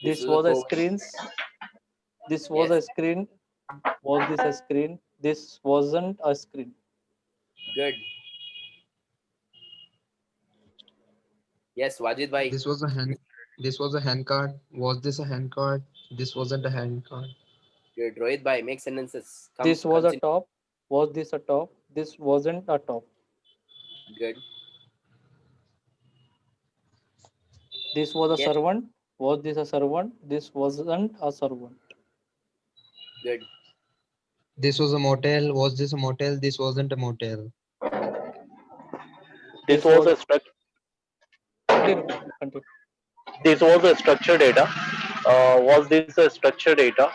This was a phone. screen. This was Yes. a screen. Was this a screen? This wasn't a screen. Good. Yes, Wajid bhai. This was a hand. This was a hand card. Was this a hand card? This wasn't a hand card. Good. Rohit bhai, make sentences. This was a continue. top. Was this a top? This wasn't a top. Good. This was a Yes. servant. Was this a servant? This wasn't a servant. Good. This was a motel. Was this a motel? This wasn't a motel. This was a structure. Continue. This was a structured data. Was this a structured data?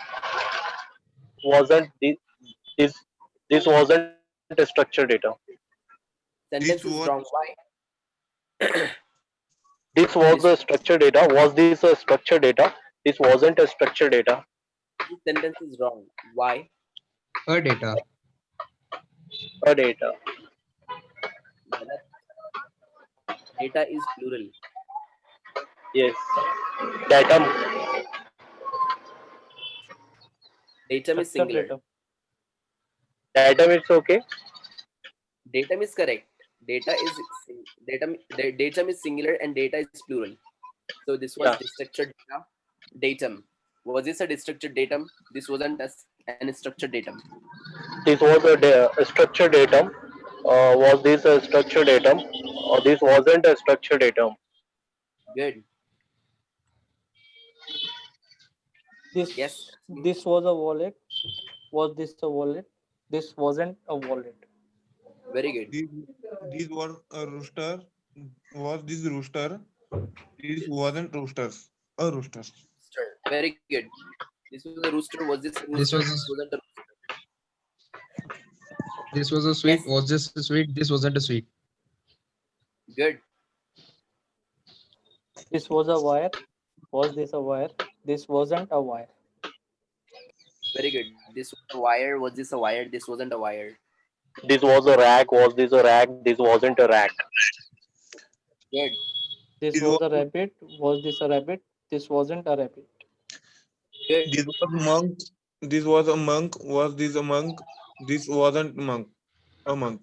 Wasn't this wasn't a structured data. Sentence is was- wrong. Why? This was a structured data. Was this a structured data? This wasn't a structured data. This sentence is wrong. Why? A data. A data. Galat. Data is plural. Yes. Datum. Datum is Structured singular. data. Datum it's okay. Datum is correct. Datum is singular and data is plural. So this was Yeah. the structured data. Datum. Was this a destructured datum? This wasn't an structured datum. This was a structured datum. Was this a structured datum? Or this wasn't a structured datum? Good. This Yes. this was a wallet. Was this a wallet? This wasn't a wallet. Very good. These were a rooster. Was this rooster? This wasn't roosters. A rooster. Rooster. Very good. This was a rooster. Was this a rooster? This was This wasn't a rooster. this was a sweet. Yes. Was this a sweet? This wasn't a sweet. Good. This was a wire. Was this a wire? This wasn't a wire. Very good. This was a wire. Was this a wire? This wasn't a wire. This was a rack. Was this a rack? This wasn't a rack. Good. This This was a was- rabbit. Was this a rabbit? This wasn't a rabbit. Good. This was monk. This was a monk. Was this a monk? This wasn't monk. A monk.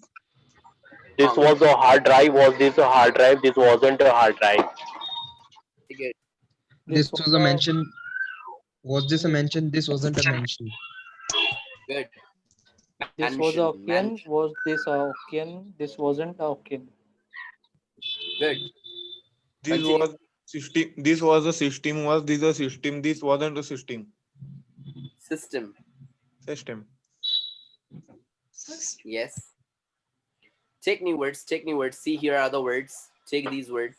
This was a hard drive. Was this a hard drive? This wasn't a hard drive. Very good. This was a mention. Was this a mention? This wasn't a mention. Good. This was a Mansion. Okian. Mansion. Was this a Okian? This wasn't a Okian. Good. This Continue. was system. This was a system. Was this a system? This wasn't a system. System. System. Yes. Take new words. Take new words. See, here are the words. Take these words.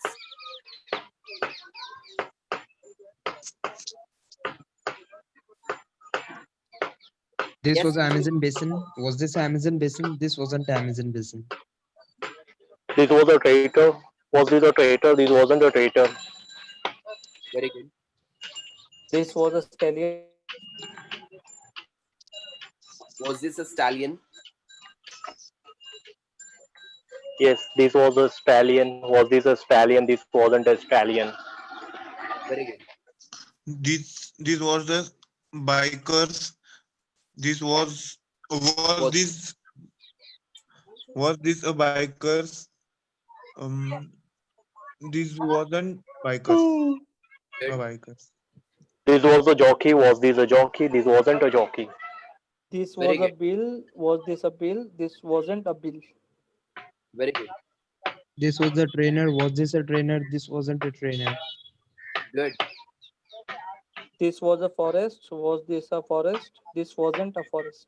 This Yes. was Amazon basin. Was this Amazon basin? This wasn't Amazon basin. This was a traitor. Was this a traitor? This wasn't a traitor. Very good. This was a stallion. Was this a stallion? Yes, this was a stallion. Was this a stallion? This wasn't a stallion. Very good. This was the bikers. This was Was- this a bikers? This wasn't bikers. A bikers. This was a jockey. Was this a jockey? This wasn't a jockey. This Very was a good. bill. Was this a bill? This wasn't a bill. Very good. This was a trainer. Was this a trainer? This wasn't a trainer. Good. This was a forest. Was this a forest? This wasn't a forest.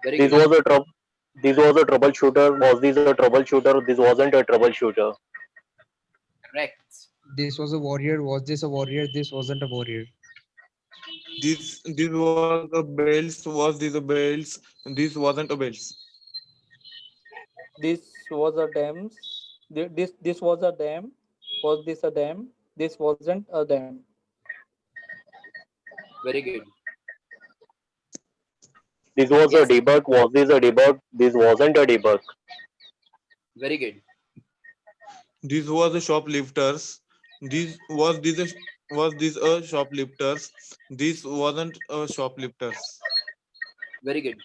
Very This good. was a This was a troubleshooter. Was this a troubleshooter? This wasn't a troubleshooter. Correct. This was a warrior. Was this a warrior? This wasn't a warrior. This was a bells. Was this a bells? This wasn't a bells. This was a dam. This was a dam. Was this a dam? This wasn't a dam. Very good. This was a Yes. debug. Was this a debug? This wasn't a debug. Very good. This was a shoplifters. Was this a shoplifters? This wasn't a shoplifters. Very good.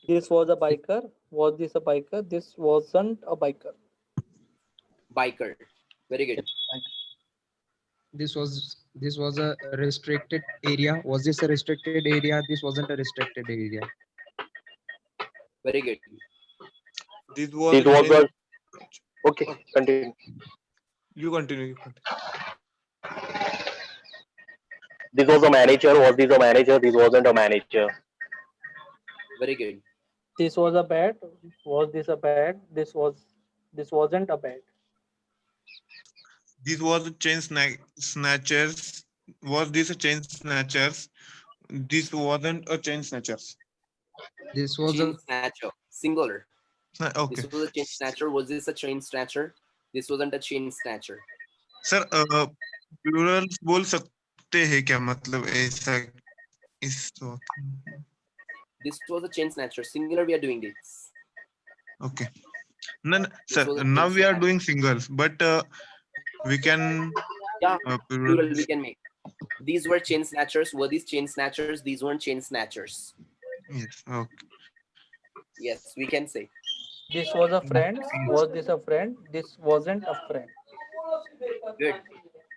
This was a biker. Was this a biker? This wasn't a biker. Biker. Very good. This was a restricted area. Was this a restricted area? This wasn't a restricted area. Very good. This was This was a okay. Continue. You continue. This was a manager. Was this a manager? This wasn't a manager. Very good. This was a bat. Was this a bat? This wasn't a bat. This was a chain snatchers. Was this a chain snatchers? This wasn't a chain snatchers. This was Chain a snatcher. Singular. Okay. This was a chain snatcher. Was this a chain snatcher? This wasn't a chain snatcher. Sir plural बोल सकते हैं क्या मतलब ऐसा इस वक्त This was a chain snatcher. Singular, we are doing this. okay no, no This sir was a now chain we are snatcher. doing singles but we can Yeah, plural. Plural, we can make. These were chain snatchers. Were these chain snatchers? These weren't chain snatchers. yes okay Yes, we can say. This was a friend. Was this a friend? This wasn't a friend. Good.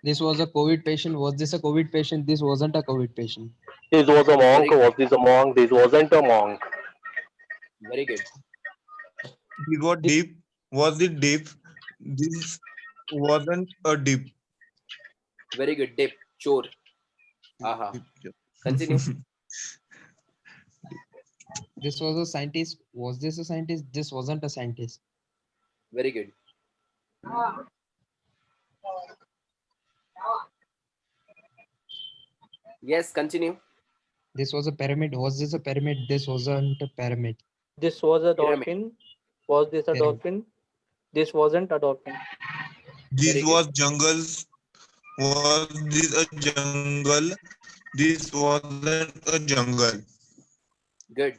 This was a COVID patient. Was this a COVID patient? This wasn't a COVID patient. This was a monk. Very, Was this a monk? This wasn't a monk. very good. This was deep. Was it deep? This wasn't a deep. Very good. Dip. Chore. Aha. Continue. This was a scientist. Was this a scientist? This wasn't a scientist. Very good. Yes, continue. This was a pyramid. Was this a pyramid? This wasn't a pyramid. This was a Pyramid. dolphin. Was this a Pyramid. dolphin? This wasn't a dolphin. This Very was jungles. Was this a jungle? This wasn't a jungle. Good.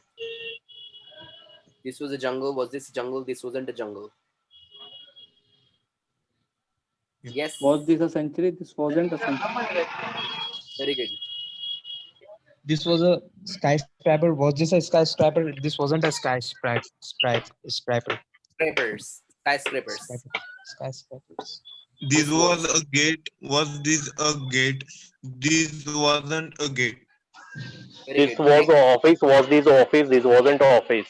This was a jungle. Was this a jungle? This wasn't a jungle. Yes. Was this a century? This wasn't a century. Very good. This was a skyscraper. Was this a skyscraper? This wasn't a skyscraper. Scrapers. Skyscrapers. Skyscrapers. This was a gate. Was this a gate? This wasn't a gate. Very This good. was an office. Was this office? This wasn't an office.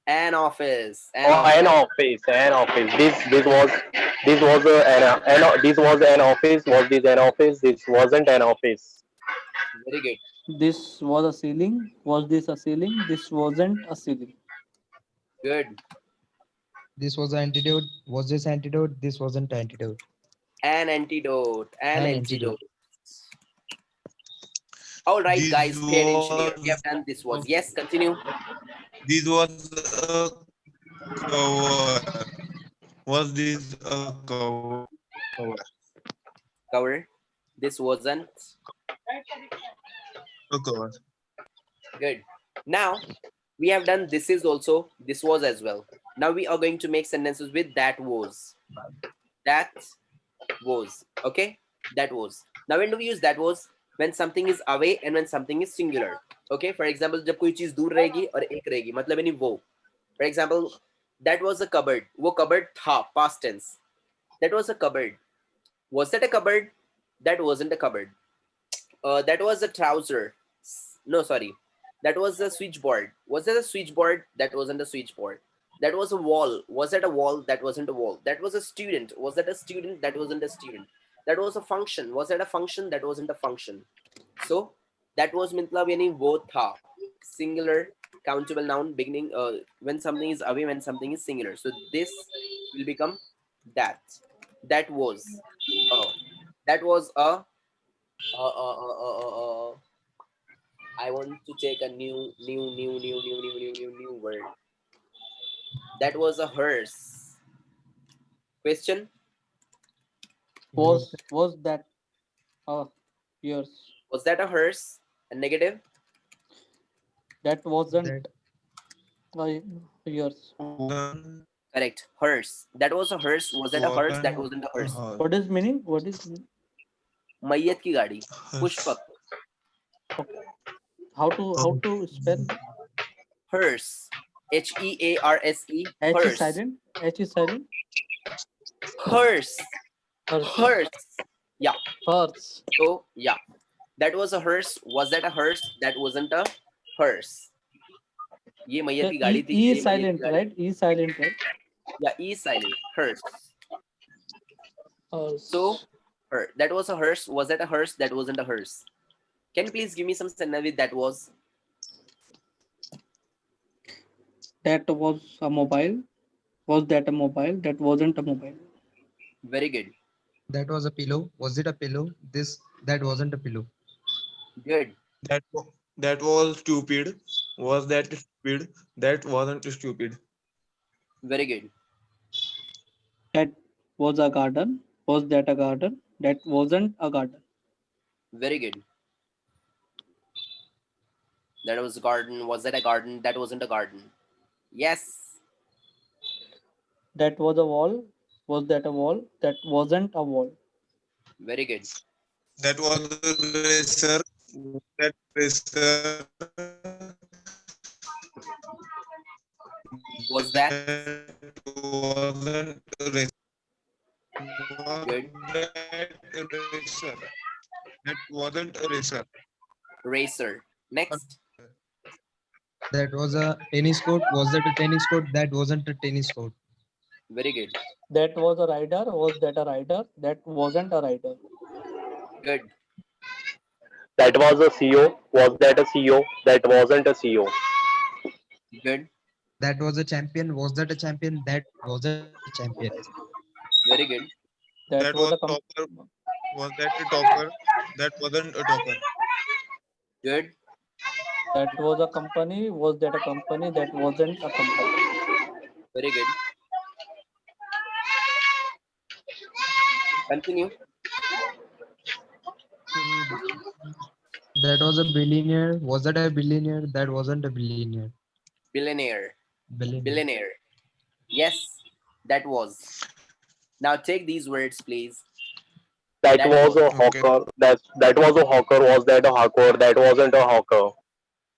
An office. Oh, an office. An office. This was an office. Was this an office? This wasn't an office. Very good. This was a ceiling. Was this a ceiling? This wasn't a ceiling. Good. This was an antidote. Was this antidote? This wasn't antidote. An antidote. An An antidote. All right, This guys. Pay attention here. was- We have done this was. Yes, continue. This was a cover. Was this a cover? Cover. This wasn't. A cover. Good. Now we have done this is also, this was as well. Now we are going to make sentences with that was. That was. Okay? That was. Now when do we use that was? When something is away and when something is singular. Okay? For example, जब कोई चीज दूर रहेगी और एक रहेगी, मतलब यानी वो. For example, that was a cupboard. वो cupboard था, past tense. That was a cupboard. Was that a cupboard? That wasn't a cupboard. That was a trouser. No, sorry. That was a switchboard. Was that a switchboard? That wasn't a switchboard. That was a wall. Was that a wall? That wasn't a wall. That was a student. Was that a student? That wasn't a student. That was a function. Was that a function? That wasn't a function. So that was मतलब यानी वो था. Singular countable noun beginning when something is away, when something is singular. So this will become that. That was. That was a. I want to take a new word. That was a hearse. Question? Was that yours? Was that a hearse? A negative? That wasn't That- yours. Correct. Hearse. That was a hearse. Was that a hearse? That wasn't a hearse. What is meaning? What is meaning? Mayyat ki gaadi. Pushpak. How to spell? Hearse. H-E-A-R-S-E. H is Hearse. silent. H is silent. Hearse. Hearse. Hearse. Hearse. So, yeah. That was a hearse. Was that a hearse? That wasn't a hearse. ये मैयत की गाड़ी थी. E ये is मैयत silent, की गाड़ी- right? E is silent, right? Yeah, E is silent. Hearse. Hearse. So, that was a hearse. Was that a hearse? That wasn't a hearse. Can you please give me some sentence with that was? That was a mobile. Was that a mobile? That wasn't a mobile. Very good. That was a pillow. Was it a pillow? That wasn't a pillow. Good. That was stupid. Was that stupid? That wasn't stupid. Very good. That was a garden. Was that a garden? That wasn't a garden. Very good. That was a garden. Was that a garden? That wasn't a garden. Yes. That was a wall. Was that a wall? That wasn't a wall. Very good. That was a racer. That racer. Was that? Wasn't a racer. Good. That racer. That wasn't a racer. Racer. Next. That was a tennis court. Was that a tennis court? That wasn't a tennis court. Very good. That was a rider. Was that a rider? That wasn't a rider. Good. That was a CEO. Was that a CEO? That wasn't a CEO. Good. That was a champion. Was that a champion? That wasn't a champion. Very good. That That was was a topper. Was that a topper? That wasn't a topper. Good. that was a company. Was that a company? That wasn't a company. Very good. Continue. That was a billionaire. Was that a billionaire? That wasn't a billionaire. Billionaire. Billionaire. Billionaire. Yes, that was. Now take these words, please. That That was a Okay. hawker. That was a hawker. Was that a hawker? That wasn't a hawker.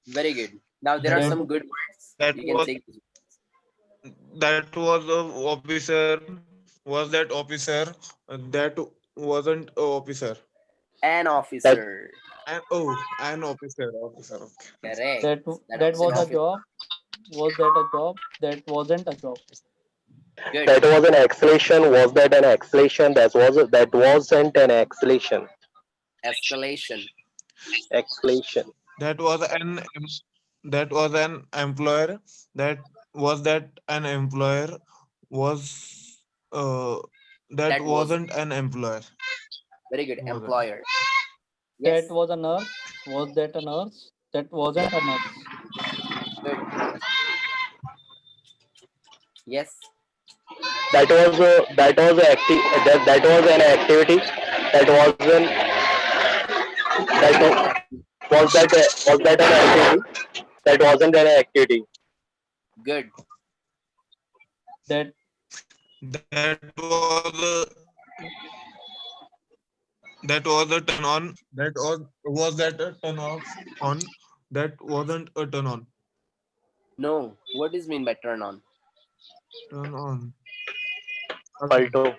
Very good. Now there are That- some good words. That You can was take. that was a officer. Was that officer? That wasn't a officer. An officer. An officer. Officer. Okay. Correct. That was was an a officer. job. Was that a job? That wasn't a job. Good. That was an acceleration. Was that an acceleration? That wasn't an acceleration. Escalation. Acceleration. That was an employer. That an employer was that That was. wasn't an employer. Very good. Wasn't. Employer. Yes. That was a nurse. Was that a nurse? That wasn't a nurse. Good. Yes. That was an activity. That wasn't that was that an activity? That wasn't an activity. Good. That That was a turn on. Was that a turn off on? That wasn't a turn on. No. What is mean by turn on? Turn on. Palto.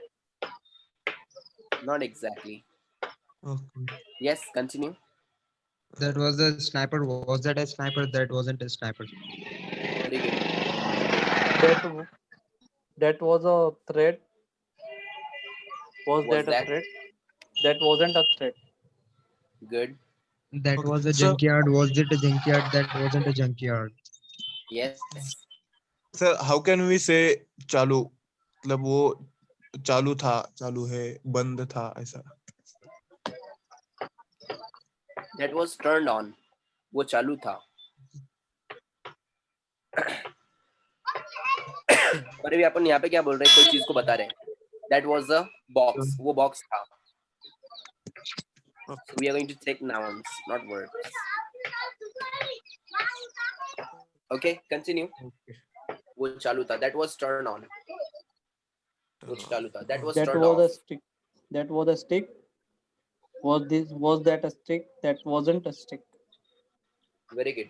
Not exactly. Okay. Yes. Continue. That was a sniper. Was that a sniper? That wasn't a sniper. Very good. that was a threat. Was Was that a that- threat? That wasn't a threat. Good. That Okay, was a so- junkyard. Was it a junkyard? That wasn't a junkyard. Yes. Sir how can we say चालू मतलब वो चालू था चालू है बंद था ऐसा That was turned on. वो चालू था. पर अभी अपन यहाँ पे क्या बोल रहे हैं कोई चीज को बता रहे हैं. That was a box. वो box था. So we are going to take nouns, not words. Okay, continue. वो चालू था. That was turned on. वो चालू था. That was That turned was a off. stick. That was a stick. Was that a stick? That wasn't a stick. Very good.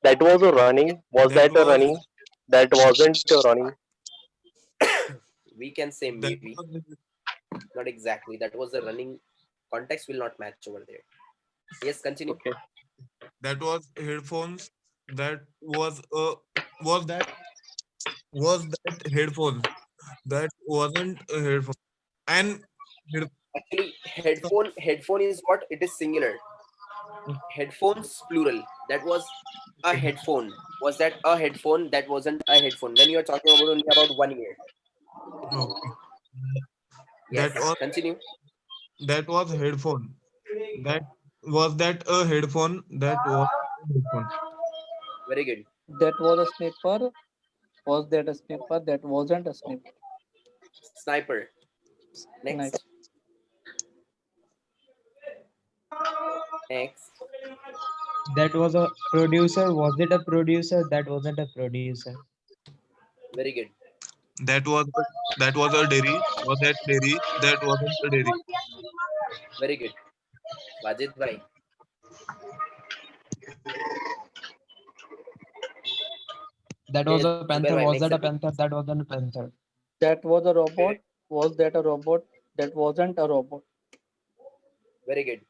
That was a running. Was That that a was- running? That wasn't a running. We can say that maybe, was, not exactly. That was a running. Context will not match over there. Yes, continue. Okay. that was headphones that was that headphone that wasn't a headphone and Actually, headphone is what? It is singular. Headphones plural. That was a headphone. Was that a headphone? That wasn't a headphone. When you are talking about only about 1 year. okay. Yes. That was- Continue. that was headphone that a headphone that was a headphone Very good. That was a sniper. Was that a sniper? That wasn't a sniper. Sniper. Next. Nice. Next. That was a producer. Was it a producer? That wasn't a producer. Very good. that was a dairy was that dairy that wasn't a dairy Very good. Wajid bhai. That was Yes, a panther. Zubair bhai, Was make that a sense. panther? That wasn't a panther. That was a robot. Was that a robot? That wasn't a robot. Very good.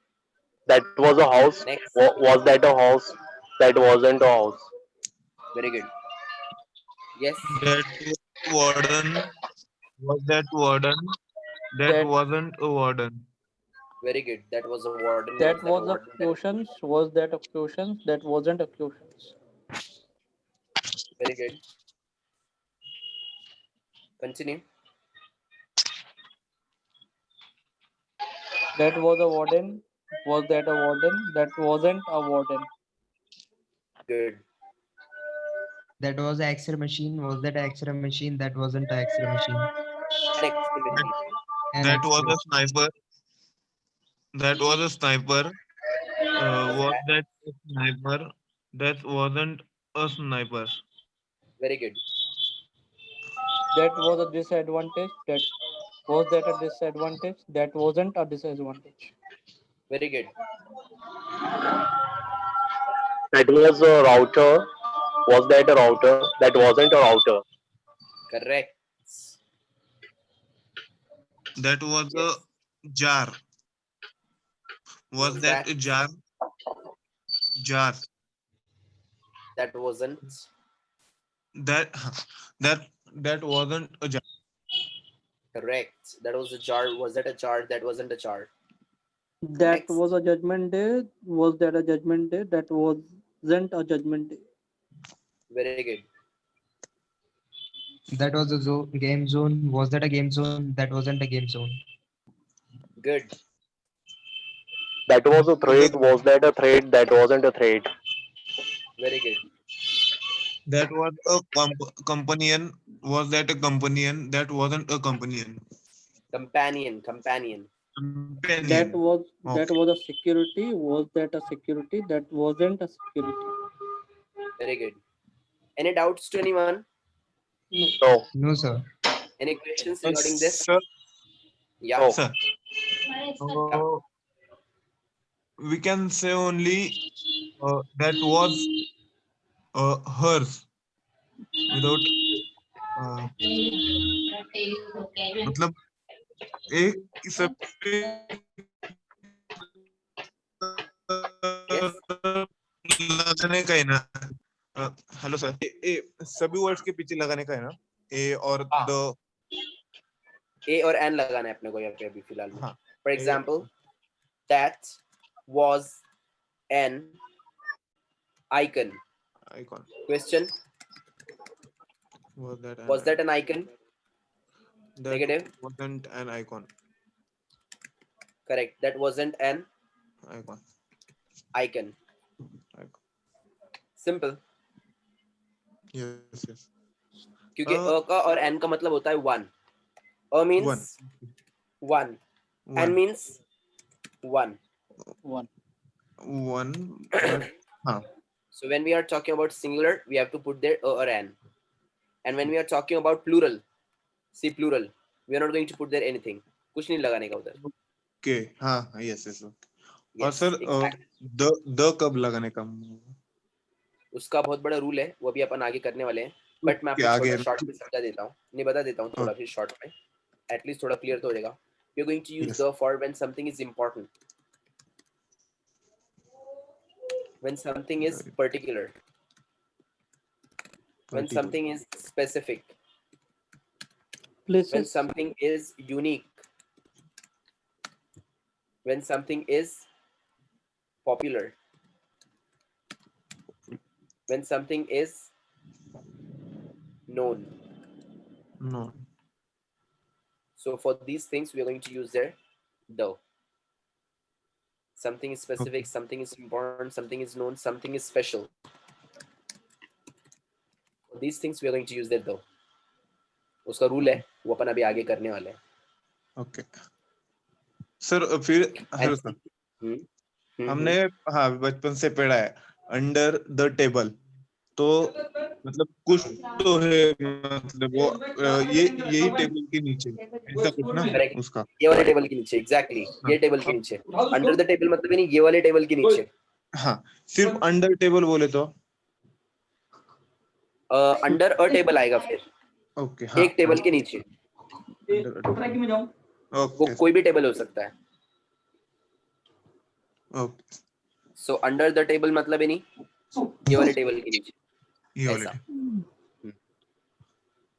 That was a house. Next. Was that a house? That wasn't a house. Very good. Yes. That warden. Was that warden? That That wasn't a warden. Very good. That was a warden. that Was that a was a warden? questions. Was that a questions? That wasn't a questions. Very good. Continue. That was a warden. Was that a warden? That wasn't a warden. Good. That was an X-ray machine. Was that an X-ray machine? That wasn't an X-ray machine. An X-ray machine. An That was X-ray. a sniper. That was a sniper. Was that a sniper? That wasn't a sniper. Very good. That was a disadvantage. That was that a disadvantage? That wasn't a disadvantage. Very good. That was a router. Was that a router? That wasn't a router. Correct. That was Yes. a jar. Was Was that that? a jar? Jar. That wasn't. That that wasn't a jar. Correct. That was a jar. Was that a jar? That wasn't a jar. That Next. was a judgment day. Was that a judgment day? That wasn't a judgment day. Very good. That was a game zone. Was that a game zone? That wasn't a game zone. Good. That was a threat. Was that a threat? That wasn't a threat. Very good. That was a companion. Was that a companion? That wasn't a companion. Companion. Companion. Companion. That Okay. was a security. Was that a security? That wasn't a security. Very good. Any doubts to anyone? No. No, sir. Any questions regarding this? Sir, Yeah. No. sir. We can say only that was hers without मतलब एक सब Yes. लगाने का है ना hello sir सभी words के पीछे लगाने का है ना ए और हाँ. द A और N लगाना है अपने को यहाँ पे अभी फिलहाल में. हाँ. For example, that was an icon. icon Question: was that an icon? that Negative. wasn't an icon. Correct. That wasn't an Icon. icon. Simple. Yes, yes. क्योंकि अ का और N का मतलब होता है one. A means one. N means one. One. But, हाँ. So when we are talking about singular, we have to put there a or N. And when we are talking about plural, see plural, we are not going to put there anything. कुछ नहीं लगाने का उधर. Okay. हाँ, yes, yes. और Yes, sir exactly. The कब लगाने का उसका बहुत बड़ा रूल है, वो भी अपन आगे करने वाले हैं. बट मैं आपको आगे थोड़ा शॉर्ट में समझा देता हूँ. नहीं बता देता हूँ थोड़ा फिर शॉर्ट में. एटलीस्ट थोड़ा क्लियर तो हो जाएगा. We are going to use Yes. the for when something is important. When something is particular. When something is specific. When Places. something is unique. When something is popular. When something is known. No. So for these things, we are going to use their the. Something is specific, something is important, something is known, something is special. For these things, we are going to use their the. उसका rule है, वो अपन अभी आगे करने वाले हैं. Okay. Sir फिर hello sir हमने हाँ बचपन से पढ़ा है अंडर द टेबल तो मतलब कुछ तो है मतलब वो ये यही टेबल के नीचे ऐसा कुछ ना Correct. उसका ये वाले टेबल के नीचे एग्जैक्टली ये टेबल के नीचे अंडर द टेबल मतलब नहीं ये वाले टेबल के नीचे हाँ सिर्फ अंडर टेबल बोले तो अंडर अ टेबल आएगा फिर ओके हाँ एक टेबल के नीचे वो Okay. कोई भी टेबल हो सकता है. Okay. So under the table मतलब ही नहीं, ये वाले टेबल के नीचे ये ऐसा वाले.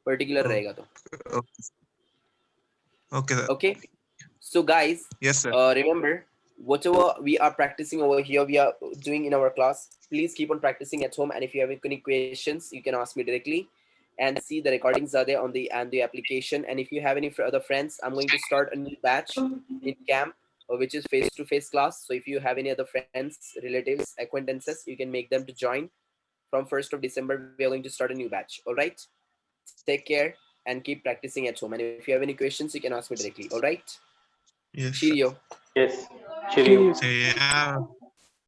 Particular Oh. रहेगा तो. Okay. Okay, sir. Okay. So guys, Yes, sir. remember, whatever we are practicing over here, we are doing in our class. Please keep on practicing at home, and if you have any questions, you can ask me directly. And see, the recordings are there on the application. And if you have any other friends, I'm going to start a new batch in camp, which is face-to-face class. So if you have any other friends, relatives, acquaintances, you can make them to join. From 1st of December, we are going to start a new batch. All right. Take care and keep practicing at home. And if you have any questions, you can ask me directly. All right. Yes, sir. Cheerio. Yes. Cheerio. Yeah.